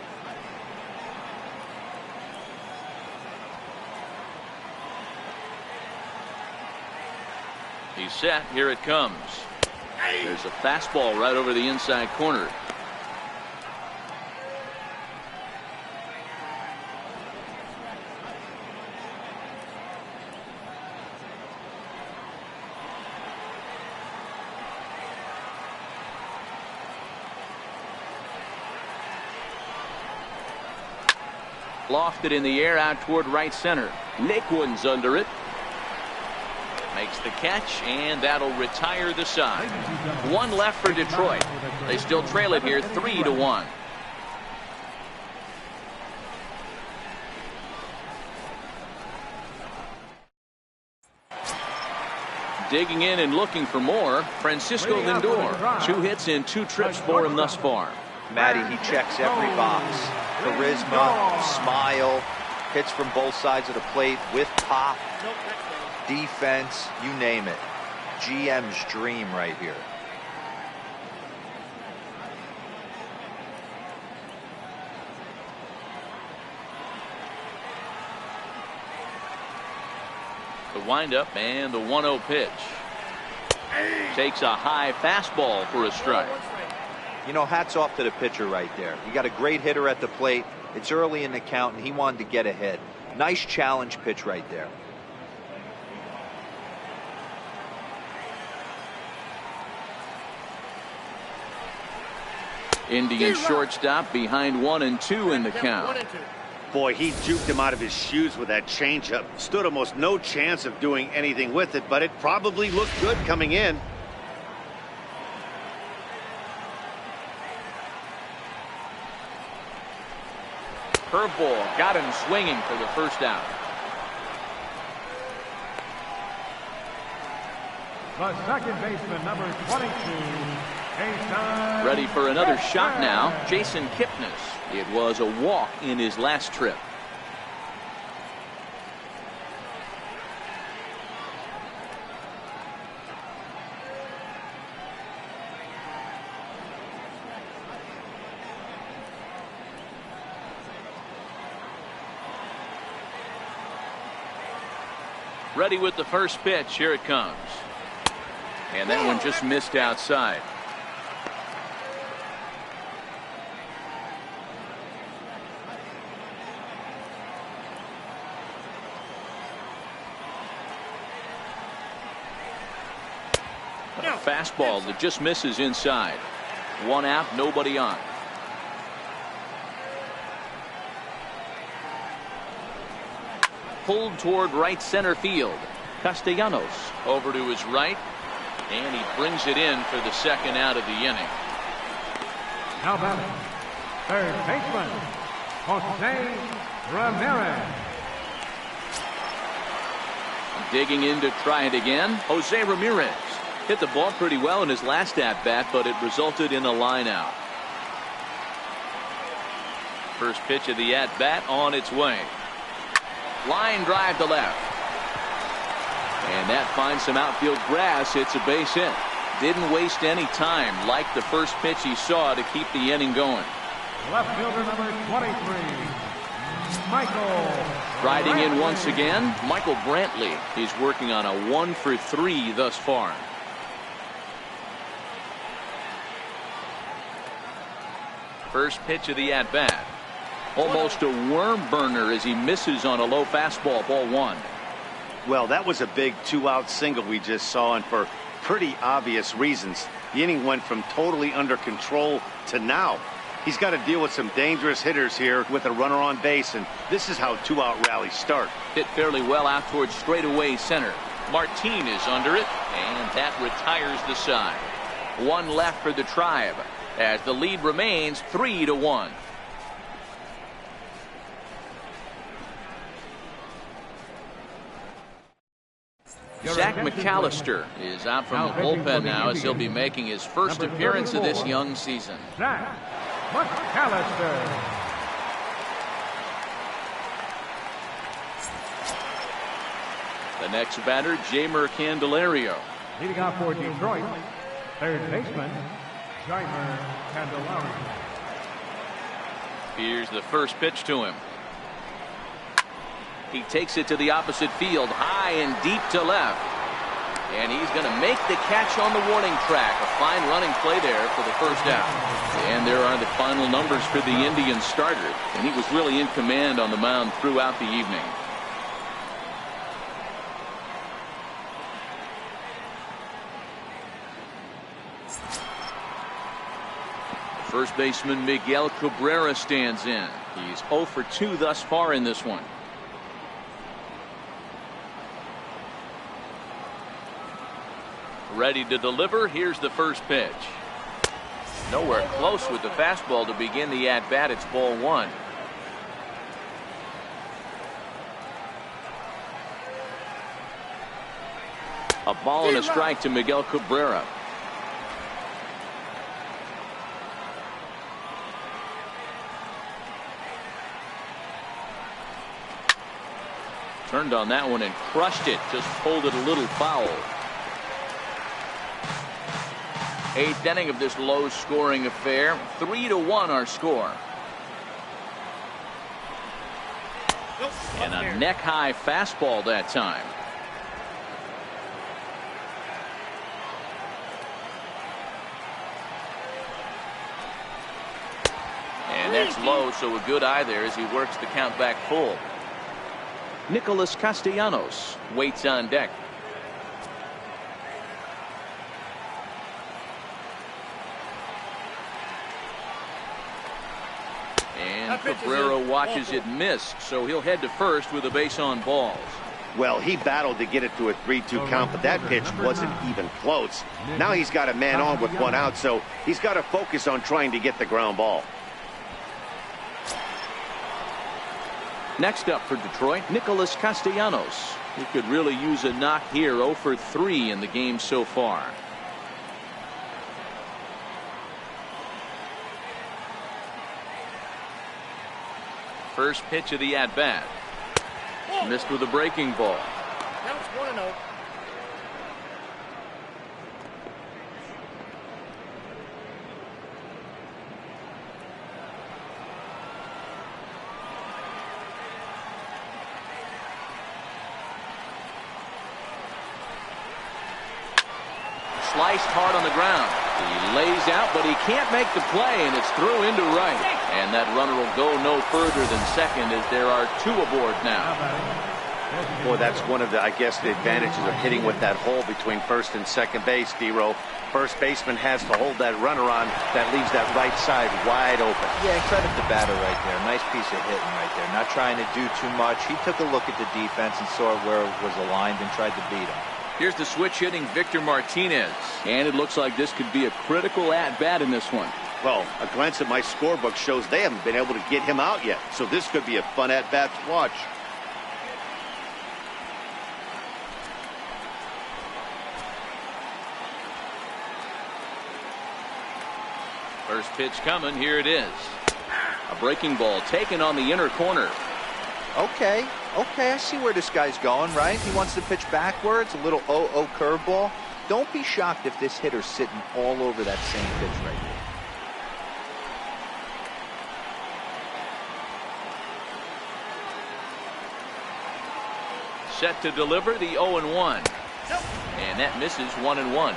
He's set. Here it comes. There's a fastball right over the inside corner. Lofted in the air out toward right center. Naquin's under it. Makes the catch, and that'll retire the side. One left for Detroit. They still trail it here 3-1. Digging in and looking for more, Francisco Lindor. 2 hits in 2 trips for him thus far. Matty, he checks every box. Charisma, smile, hits from both sides of the plate with pop, defense, you name it. GM's dream right here. The windup and the 1-0 pitch. Takes a high fastball for a strike. You know, hats off to the pitcher right there. You got a great hitter at the plate. It's early in the count, and he wanted to get ahead. Nice challenge pitch right there. Indian shortstop behind 1 and 2 in the count. Boy, he juked him out of his shoes with that changeup. Stood almost no chance of doing anything with it, but it probably looked good coming in. Curveball got him swinging for the first out. The second baseman, number 22, Jason. Ready for another shot now, Jason Kipnis. It was a walk in his last trip. Ready with the first pitch. Here it comes. And that one just missed outside. A fastball that just misses inside. 1 out, nobody on. Pulled toward right center field. Castellanos over to his right, and he brings it in for the second out of the inning. Now batting, third baseman, Jose Ramirez. Digging in to try it again, Jose Ramirez. Hit the ball pretty well in his last at-bat, but it resulted in a line out. First pitch of the at-bat on its way. Line drive to left. And that finds some outfield grass. It's a base hit. Didn't waste any time like the first pitch he saw to keep the inning going. Left fielder number 23, Michael. Riding in once again, Michael Brantley. He's working on a 1 for 3 thus far. First pitch of the at-bat. Almost a worm burner as he misses on a low fastball, ball 1. Well, that was a big 2-out single we just saw, and for pretty obvious reasons. The inning went from totally under control to now. He's got to deal with some dangerous hitters here with a runner on base, and this is how 2-out rallies start. Hit fairly well out towards straightaway center. Martin is under it, and that retires the side. 1 left for the Tribe as the lead remains 3-1. Zach McAllister is out from the bullpen now as he'll be making his first appearance of this young season. Zach McAllister. The next batter, Jeimer Candelario. Leading off for Detroit, third baseman, Jeimer Candelario. Here's the first pitch to him. He takes it to the opposite field, high and deep to left. And he's going to make the catch on the warning track. A fine running play there for the first out. And there are the final numbers for the Indians starter. And he was really in command on the mound throughout the evening. First baseman Miguel Cabrera stands in. He's 0 for 2 thus far in this one. Ready to deliver. Here's the first pitch. Nowhere close with the fastball to begin the at-bat. It's ball 1. A ball and a strike to Miguel Cabrera. Turned on that one and crushed it. Just pulled it a little foul. 8th inning of this low-scoring affair. 3-1 our score. And a neck-high fastball that time. And that's low, so a good eye there as he works the count back full. Nicholas Castellanos waits on deck. And Cabrera watches it miss, so he'll head to first with a base on balls. Well, he battled to get it to a 3-2 count, but that pitch wasn't even close. Now he's got a man on with 1 out, so he's got to focus on trying to get the ground ball. Next up for Detroit, Nicholas Castellanos. He could really use a knock here. 0 for 3 in the game so far. First pitch of the at-bat. Missed with a breaking ball. Now it's 1-0. Sliced hard on the ground. He lays out, but he can't make the play, and it's through into right. And that runner will go no further than second as there are 2 aboard now. Boy, that's one of the, I guess, the advantages of hitting with that hole between first and second base, D-Row. First baseman has to hold that runner on. That leaves that right side wide open. Yeah, credit the batter right there. Nice piece of hitting right there. Not trying to do too much. He took a look at the defense and saw where it was aligned and tried to beat him. Here's the switch hitting Victor Martinez. And it looks like this could be a critical at-bat in this one. Well, a glance at my scorebook shows they haven't been able to get him out yet. So this could be a fun at-bat to watch. First pitch coming. Here it is. A breaking ball taken on the inner corner. Okay, I see where this guy's going, right? He wants to pitch backwards, a little 0-0 curveball. Don't be shocked if this hitter's sitting all over that same pitch right there. Set to deliver the 0-1. And that misses 1-1.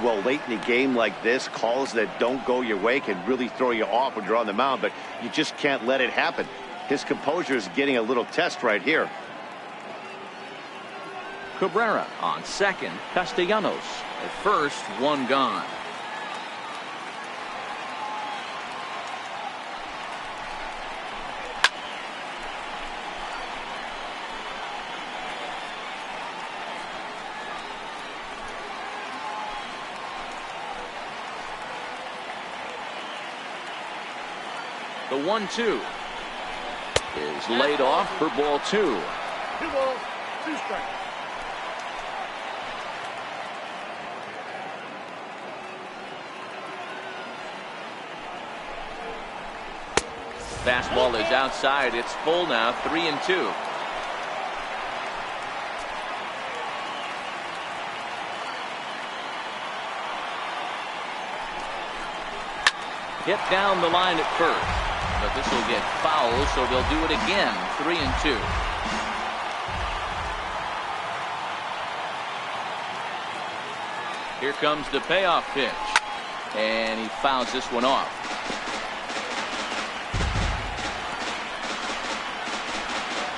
Well, late in a game like this, calls that don't go your way can really throw you off when you're on the mound, but you just can't let it happen. His composure is getting a little test right here. Cabrera on second. Castellanos at first. 1 gone. The 1-2 is laid off for ball 2. 2 balls, 2 strikes. Fastball is outside. It's full now. 3-2. Hit down the line at first. But this will get foul, so they'll do it again. 3-2. Here comes the payoff pitch. And he fouls this one off.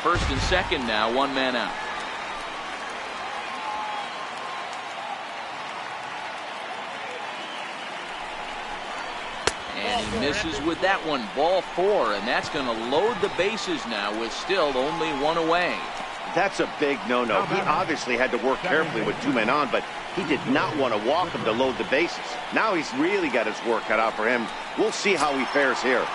First and second now, 1 man out. And he misses with that one. Ball 4, and that's going to load the bases now with still only 1 away. That's a big no-no. He obviously had to work carefully with 2 men on, but he did not want to walk him to load the bases. Now he's really got his work cut out for him. We'll see how he fares here.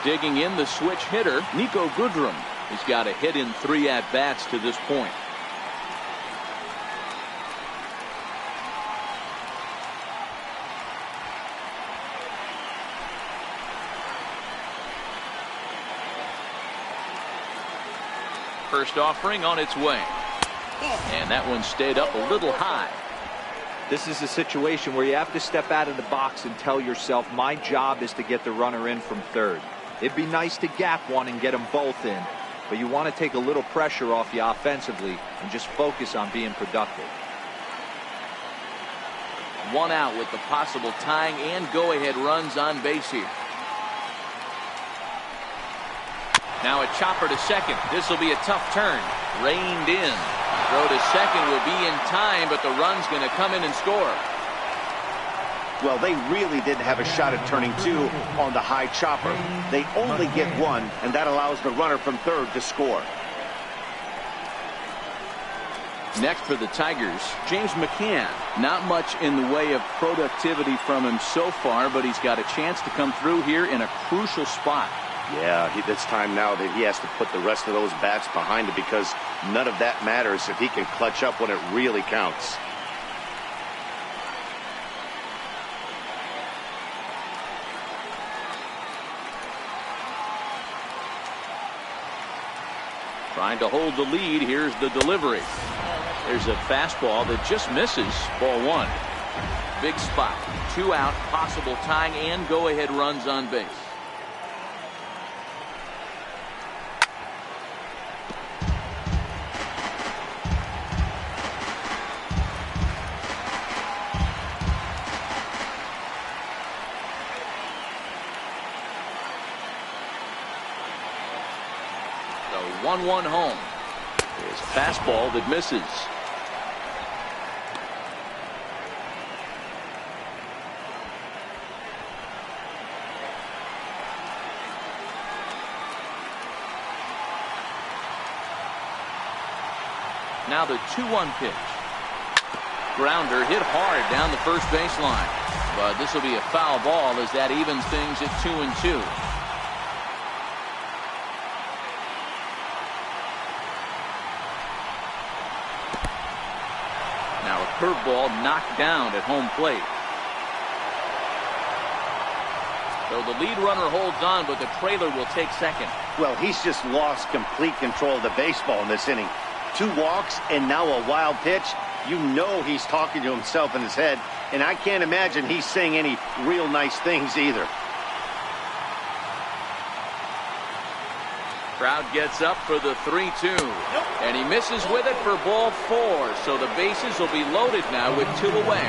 Digging in the switch hitter, Niko Goodrum. He's got a hit in 3 at-bats to this point. First offering on its way. And that one stayed up a little high. This is a situation where you have to step out of the box and tell yourself, my job is to get the runner in from third. It'd be nice to gap one and get them both in, but you want to take a little pressure off you offensively and just focus on being productive. One out with the possible tying and go-ahead runs on base here. Now a chopper to second. This will be a tough turn. Reined in. Throw to second will be in time, but the run's going to come in and score. Well, they really didn't have a shot at turning two on the high chopper. They only get one, and that allows the runner from third to score. Next for the Tigers, James McCann. Not much in the way of productivity from him so far, but he's got a chance to come through here in a crucial spot. Yeah, it's time now that he has to put the rest of those bats behind it, because none of that matters if he can clutch up when it really counts. Trying to hold the lead. Here's the delivery. There's a fastball that just misses. Ball one. Big spot. 2 out. Possible tying and go-ahead runs on base. The 1-1 home. There's a fastball that misses. Now the 2-1 pitch. Grounder hit hard down the first baseline. But this will be a foul ball as that evens things at 2-2. Now a curveball knocked down at home plate. So the lead runner holds on, but the trailer will take second. Well, he's just lost complete control of the baseball in this inning. 2 walks and now a wild pitch. You know he's talking to himself in his head, and I can't imagine he's saying any real nice things either. Crowd gets up for the 3-2. And he misses with it for ball 4. So the bases will be loaded now with 2 away.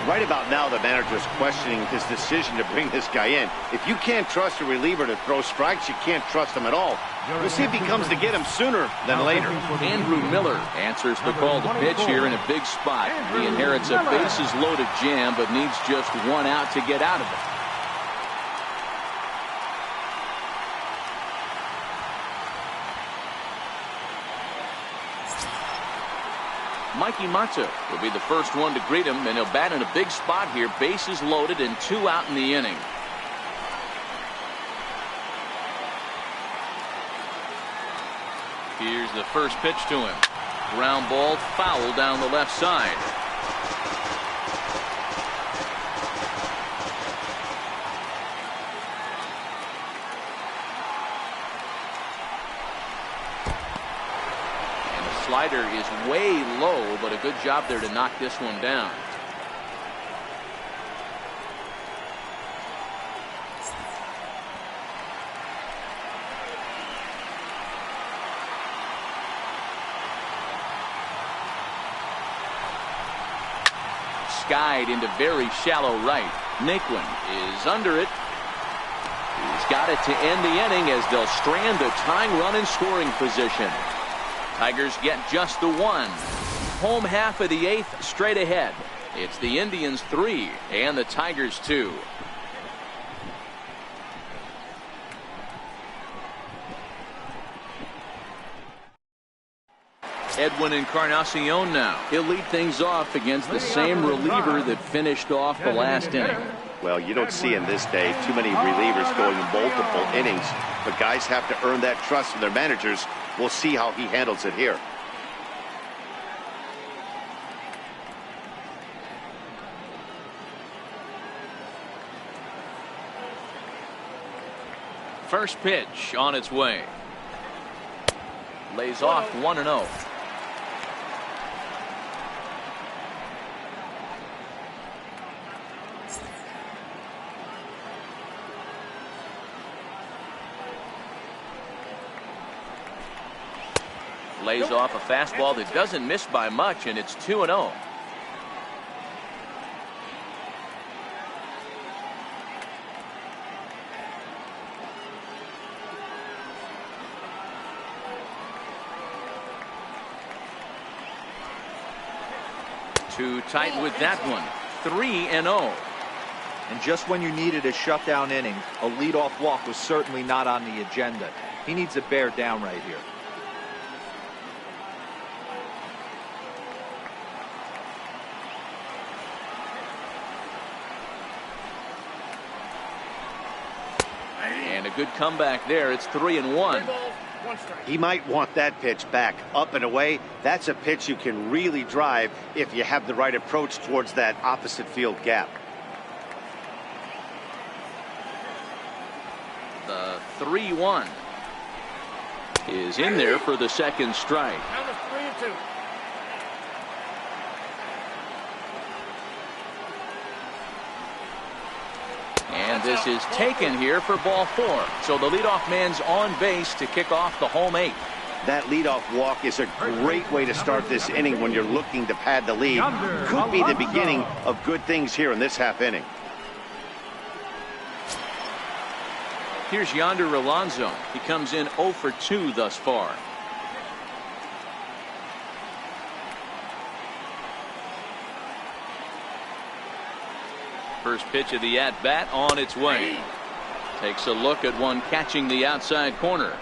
Right about now, the manager's questioning his decision to bring this guy in. If you can't trust a reliever to throw strikes, you can't trust him at all. We'll see if he comes to get him sooner than later. Andrew Miller answers the call to pitch here in a big spot. He inherits a bases-loaded jam, but needs just 1 out to get out of it. Mikey Matto will be the first one to greet him, and he'll bat in a big spot here. Bases loaded and 2 out in the inning. Here's the first pitch to him. Ground ball foul down the left side. Slider is way low, but a good job there to knock this one down. Skied into very shallow right. Naquin is under it. He's got it to end the inning as they'll strand the tying run in scoring position. Tigers get just the 1. Home half of the 8th straight ahead. It's the Indians 3 and the Tigers 2. Edwin Encarnacion now. He'll lead things off against the same reliever that finished off the last inning. Well, you don't see in this day too many relievers going multiple innings, but guys have to earn that trust from their managers. We'll see how he handles it here. First pitch on its way. Lays off 1-0. Lays off a fastball that doesn't miss by much, and it's 2-0. Too tight with that one. 3-0. And just when you needed a shutdown inning, a leadoff walk was certainly not on the agenda. He needs to bear down right here. And a good comeback there. It's 3-1. He might want that pitch back up and away. That's a pitch you can really drive if you have the right approach towards that opposite field gap. The 3-1 is in there for the second strike. Count is 3-2. And this is taken here for ball 4. So the leadoff man's on base to kick off the home 8th. That leadoff walk is a great way to start this inning when you're looking to pad the lead. Could be the beginning of good things here in this half inning. Here's Yonder Alonso. He comes in 0 for 2 thus far. First pitch of the at-bat on its way. Takes a look at one catching the outside corner.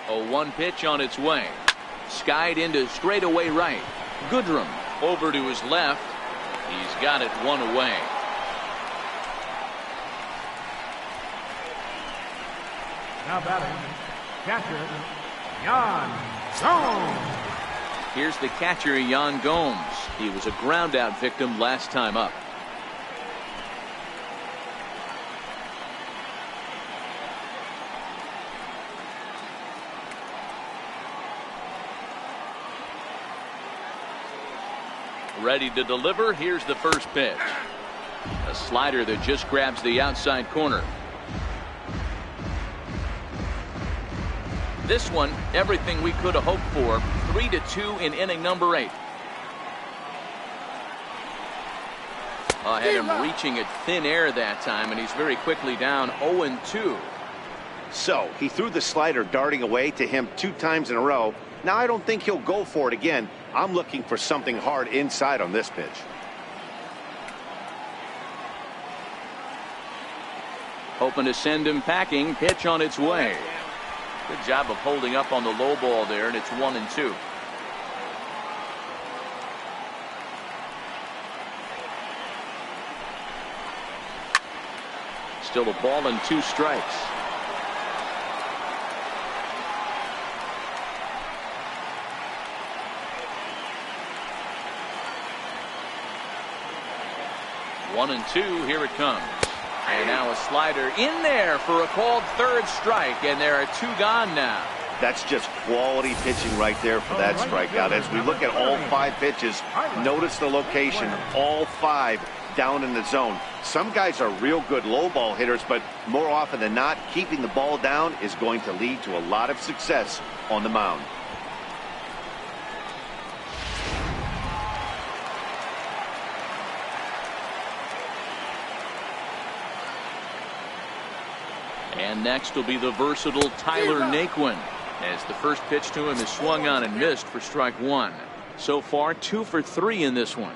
A 1 pitch on its way. Skied into straightaway right. Goodrum over to his left. He's got it 1 away. Now batting, catcher, Yan Gomes. Here's the catcher, Yan Gomes. He was a ground out victim last time up. Ready to deliver. Here's the first pitch. A slider that just grabs the outside corner. This one, everything we could have hoped for. 3-2 in inning number 8. Had him reaching at thin air that time, and he's very quickly down 0-2. So he threw the slider darting away to him 2 times in a row. Now I don't think he'll go for it again. I'm looking for something hard inside on this pitch. Hoping to send him packing. Pitch on its way. Good job of holding up on the low ball there, and it's 1-2. Still a ball and 2 strikes. One and 2, here it comes. And now a slider in there for a called third strike, and there are 2 gone now. That's just quality pitching right there for that strikeout. As we look at all 5 pitches, notice the location, all 5 down in the zone. Some guys are real good low ball hitters, but more often than not, keeping the ball down is going to lead to a lot of success on the mound. And next will be the versatile Tyler Naquin, as the first pitch to him is swung on and missed for strike 1. So far 2 for 3 in this one.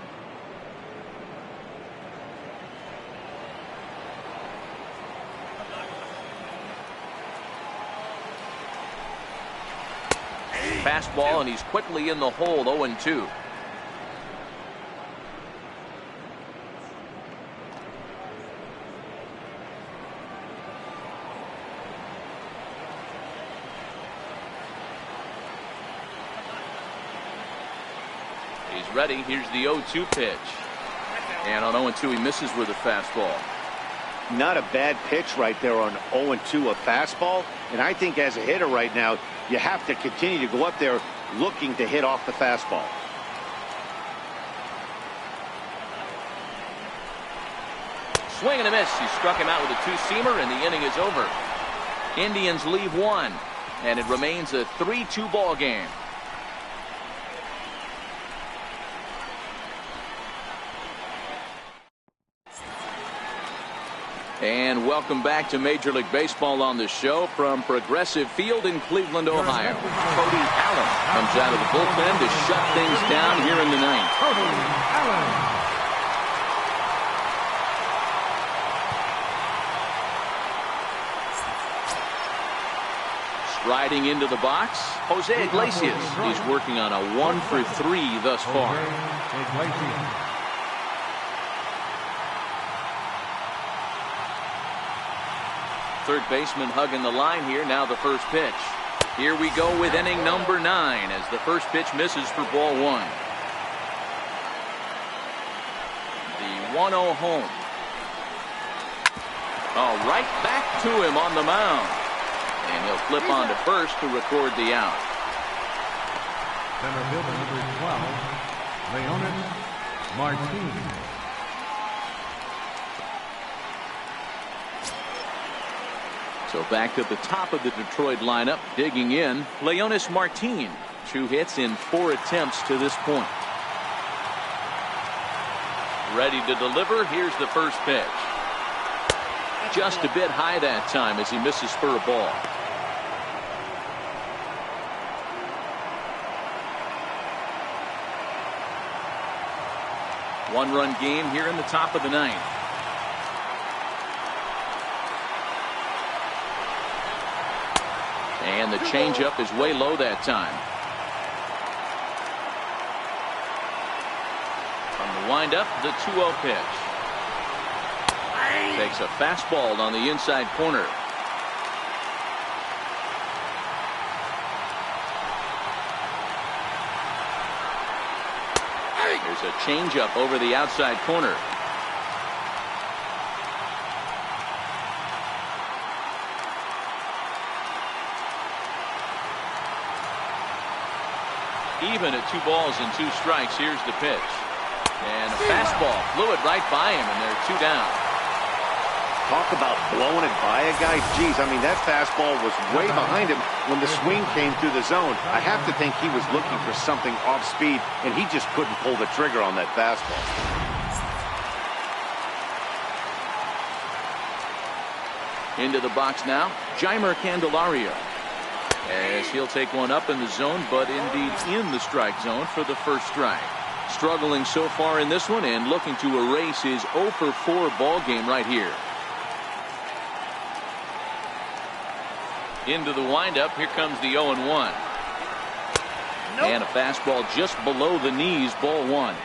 Fastball, and he's quickly in the hole. 0-2. He's ready. Here's the 0-2 pitch. And on 0-2, he misses with a fastball. Not a bad pitch right there on 0-2, a fastball. And I think as a hitter right now, you have to continue to go up there looking to hit off the fastball. Swing and a miss. He struck him out with a two-seamer, and the inning is over. Indians leave one, and it remains a 3-2 ball game. And welcome back to Major League Baseball on the show from Progressive Field in Cleveland, Ohio. Cody Allen comes out of the bullpen to shut things down here in the ninth. Cody Allen. Striding into the box, Jose Iglesias. He's working on a 1-for-3 thus far. Iglesias. Third baseman hugging the line here. Now the first pitch. Here we go with inning number 9 as the first pitch misses for ball 1. The 1-0 home. Oh, right back to him on the mound. And he'll flip on to first to record the out. Center fielder number 12, Leonard Martin. So back to the top of the Detroit lineup, digging in, Leonys Martin. 2 hits in 4 attempts to this point. Ready to deliver. Here's the first pitch. Just a bit high that time as he misses for a ball. One-run game here in the top of the 9th. And the changeup is way low that time. From the windup, the 2-0 pitch. Takes a fastball on the inside corner. There's a changeup over the outside corner. Even at 2 balls and 2 strikes, here's the pitch. And a fastball flew it right by him, and they're 2 down. Talk about blowing it by a guy. Geez, I mean, that fastball was way behind him when the swing came through the zone. I have to think he was looking for something off speed, and he just couldn't pull the trigger on that fastball. Into the box now, Jeimer Candelario. As he'll take one up in the zone, but indeed in the strike zone for the first strike. Struggling so far in this one and looking to erase his 0-for-4 ball game right here. Into the windup, here comes the 0-1. And a fastball just below the knees, ball 1.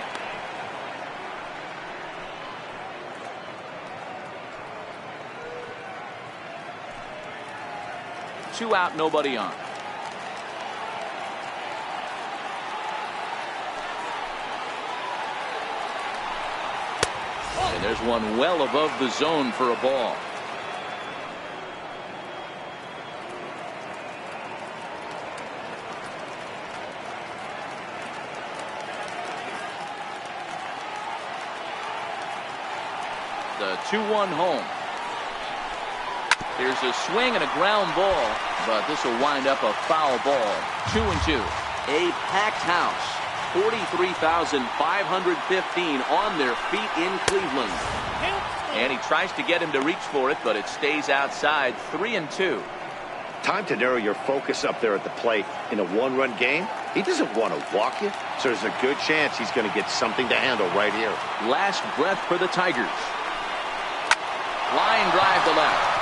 Two out, nobody on. And there's one well above the zone for a ball. The 2-1 home. Here's a swing and a ground ball, but this will wind up a foul ball. 2-2. A packed house. 43,515 on their feet in Cleveland. And he tries to get him to reach for it, but it stays outside. 3-2. Time to narrow your focus up there at the plate. In a 1-run game, he doesn't want to walk you, so there's a good chance he's going to get something to handle right here. Last breath for the Tigers. Line drive to left.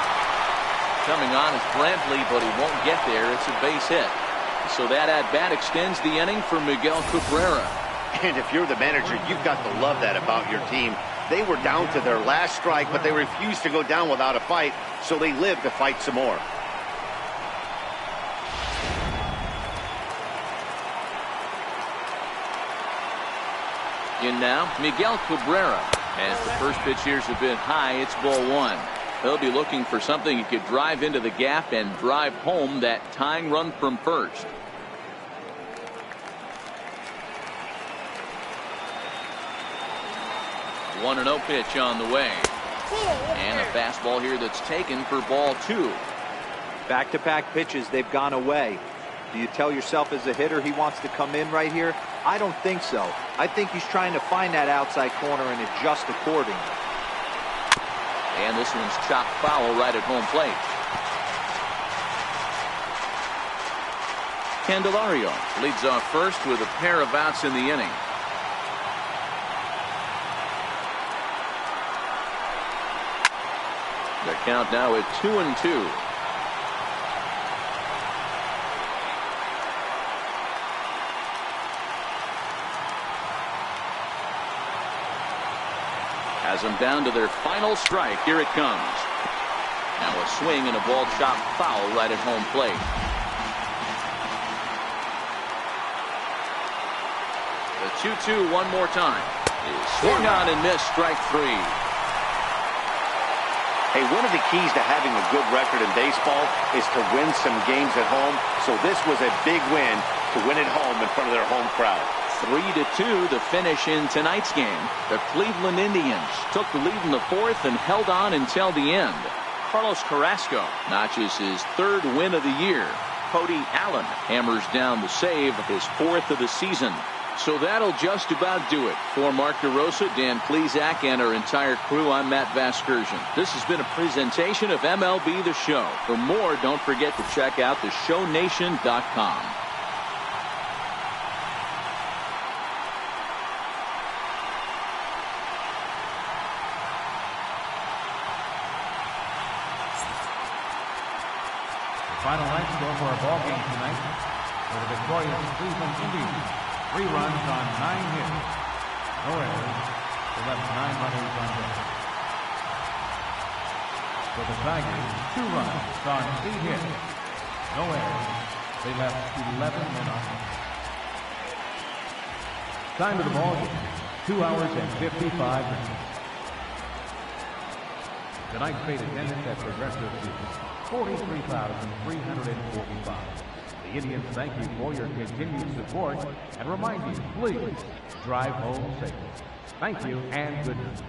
Coming on is Brantley, but he won't get there. It's a base hit. So that at-bat extends the inning for Miguel Cabrera. And if you're the manager, you've got to love that about your team. They were down to their last strike, but they refused to go down without a fight, so they lived to fight some more. In now, Miguel Cabrera. As the first pitch here is a bit high, it's ball one. He'll be looking for something he could drive into the gap and drive home that tying run from first. One and 0 pitch on the way. And a fastball here that's taken for ball two. Back-to-back pitches, they've gone away. Do you tell yourself as a hitter he wants to come in right here? I don't think so. I think he's trying to find that outside corner and adjust accordingly. And this one's chopped foul right at home plate. Candelario leads off first with a pair of outs in the inning. The count now at 2-2. Has them down to their final strike. Here it comes. Now a swing and a ball chopped foul right at home plate. The 2-2 one more time. Is swung on and missed, strike three. Hey, one of the keys to having a good record in baseball is to win some games at home. So this was a big win to win at home in front of their home crowd. 3-2 the finish in tonight's game. The Cleveland Indians took the lead in the fourth and held on until the end. Carlos Carrasco notches his third win of the year. Cody Allen hammers down the save, his fourth of the season. So that'll just about do it. For Mark DeRosa, Dan Plesac, and our entire crew, I'm Matt Vasgersian. This has been a presentation of MLB The Show. For more, don't forget to check out theshownation.com. Final night score for our ball game tonight for the victorious Cleveland Indians. 3 runs on 9 hits. No errors. They left 9 runners on base. For the Tigers, 2 runs on 8 hits. No errors. They left 11 men on base. Time of the ball game, 2 hours and 55 minutes. Tonight's paid attendance at Progressive Field, 43,345. The Indians thank you for your continued support and remind you, please drive home safely. Thank you and good night.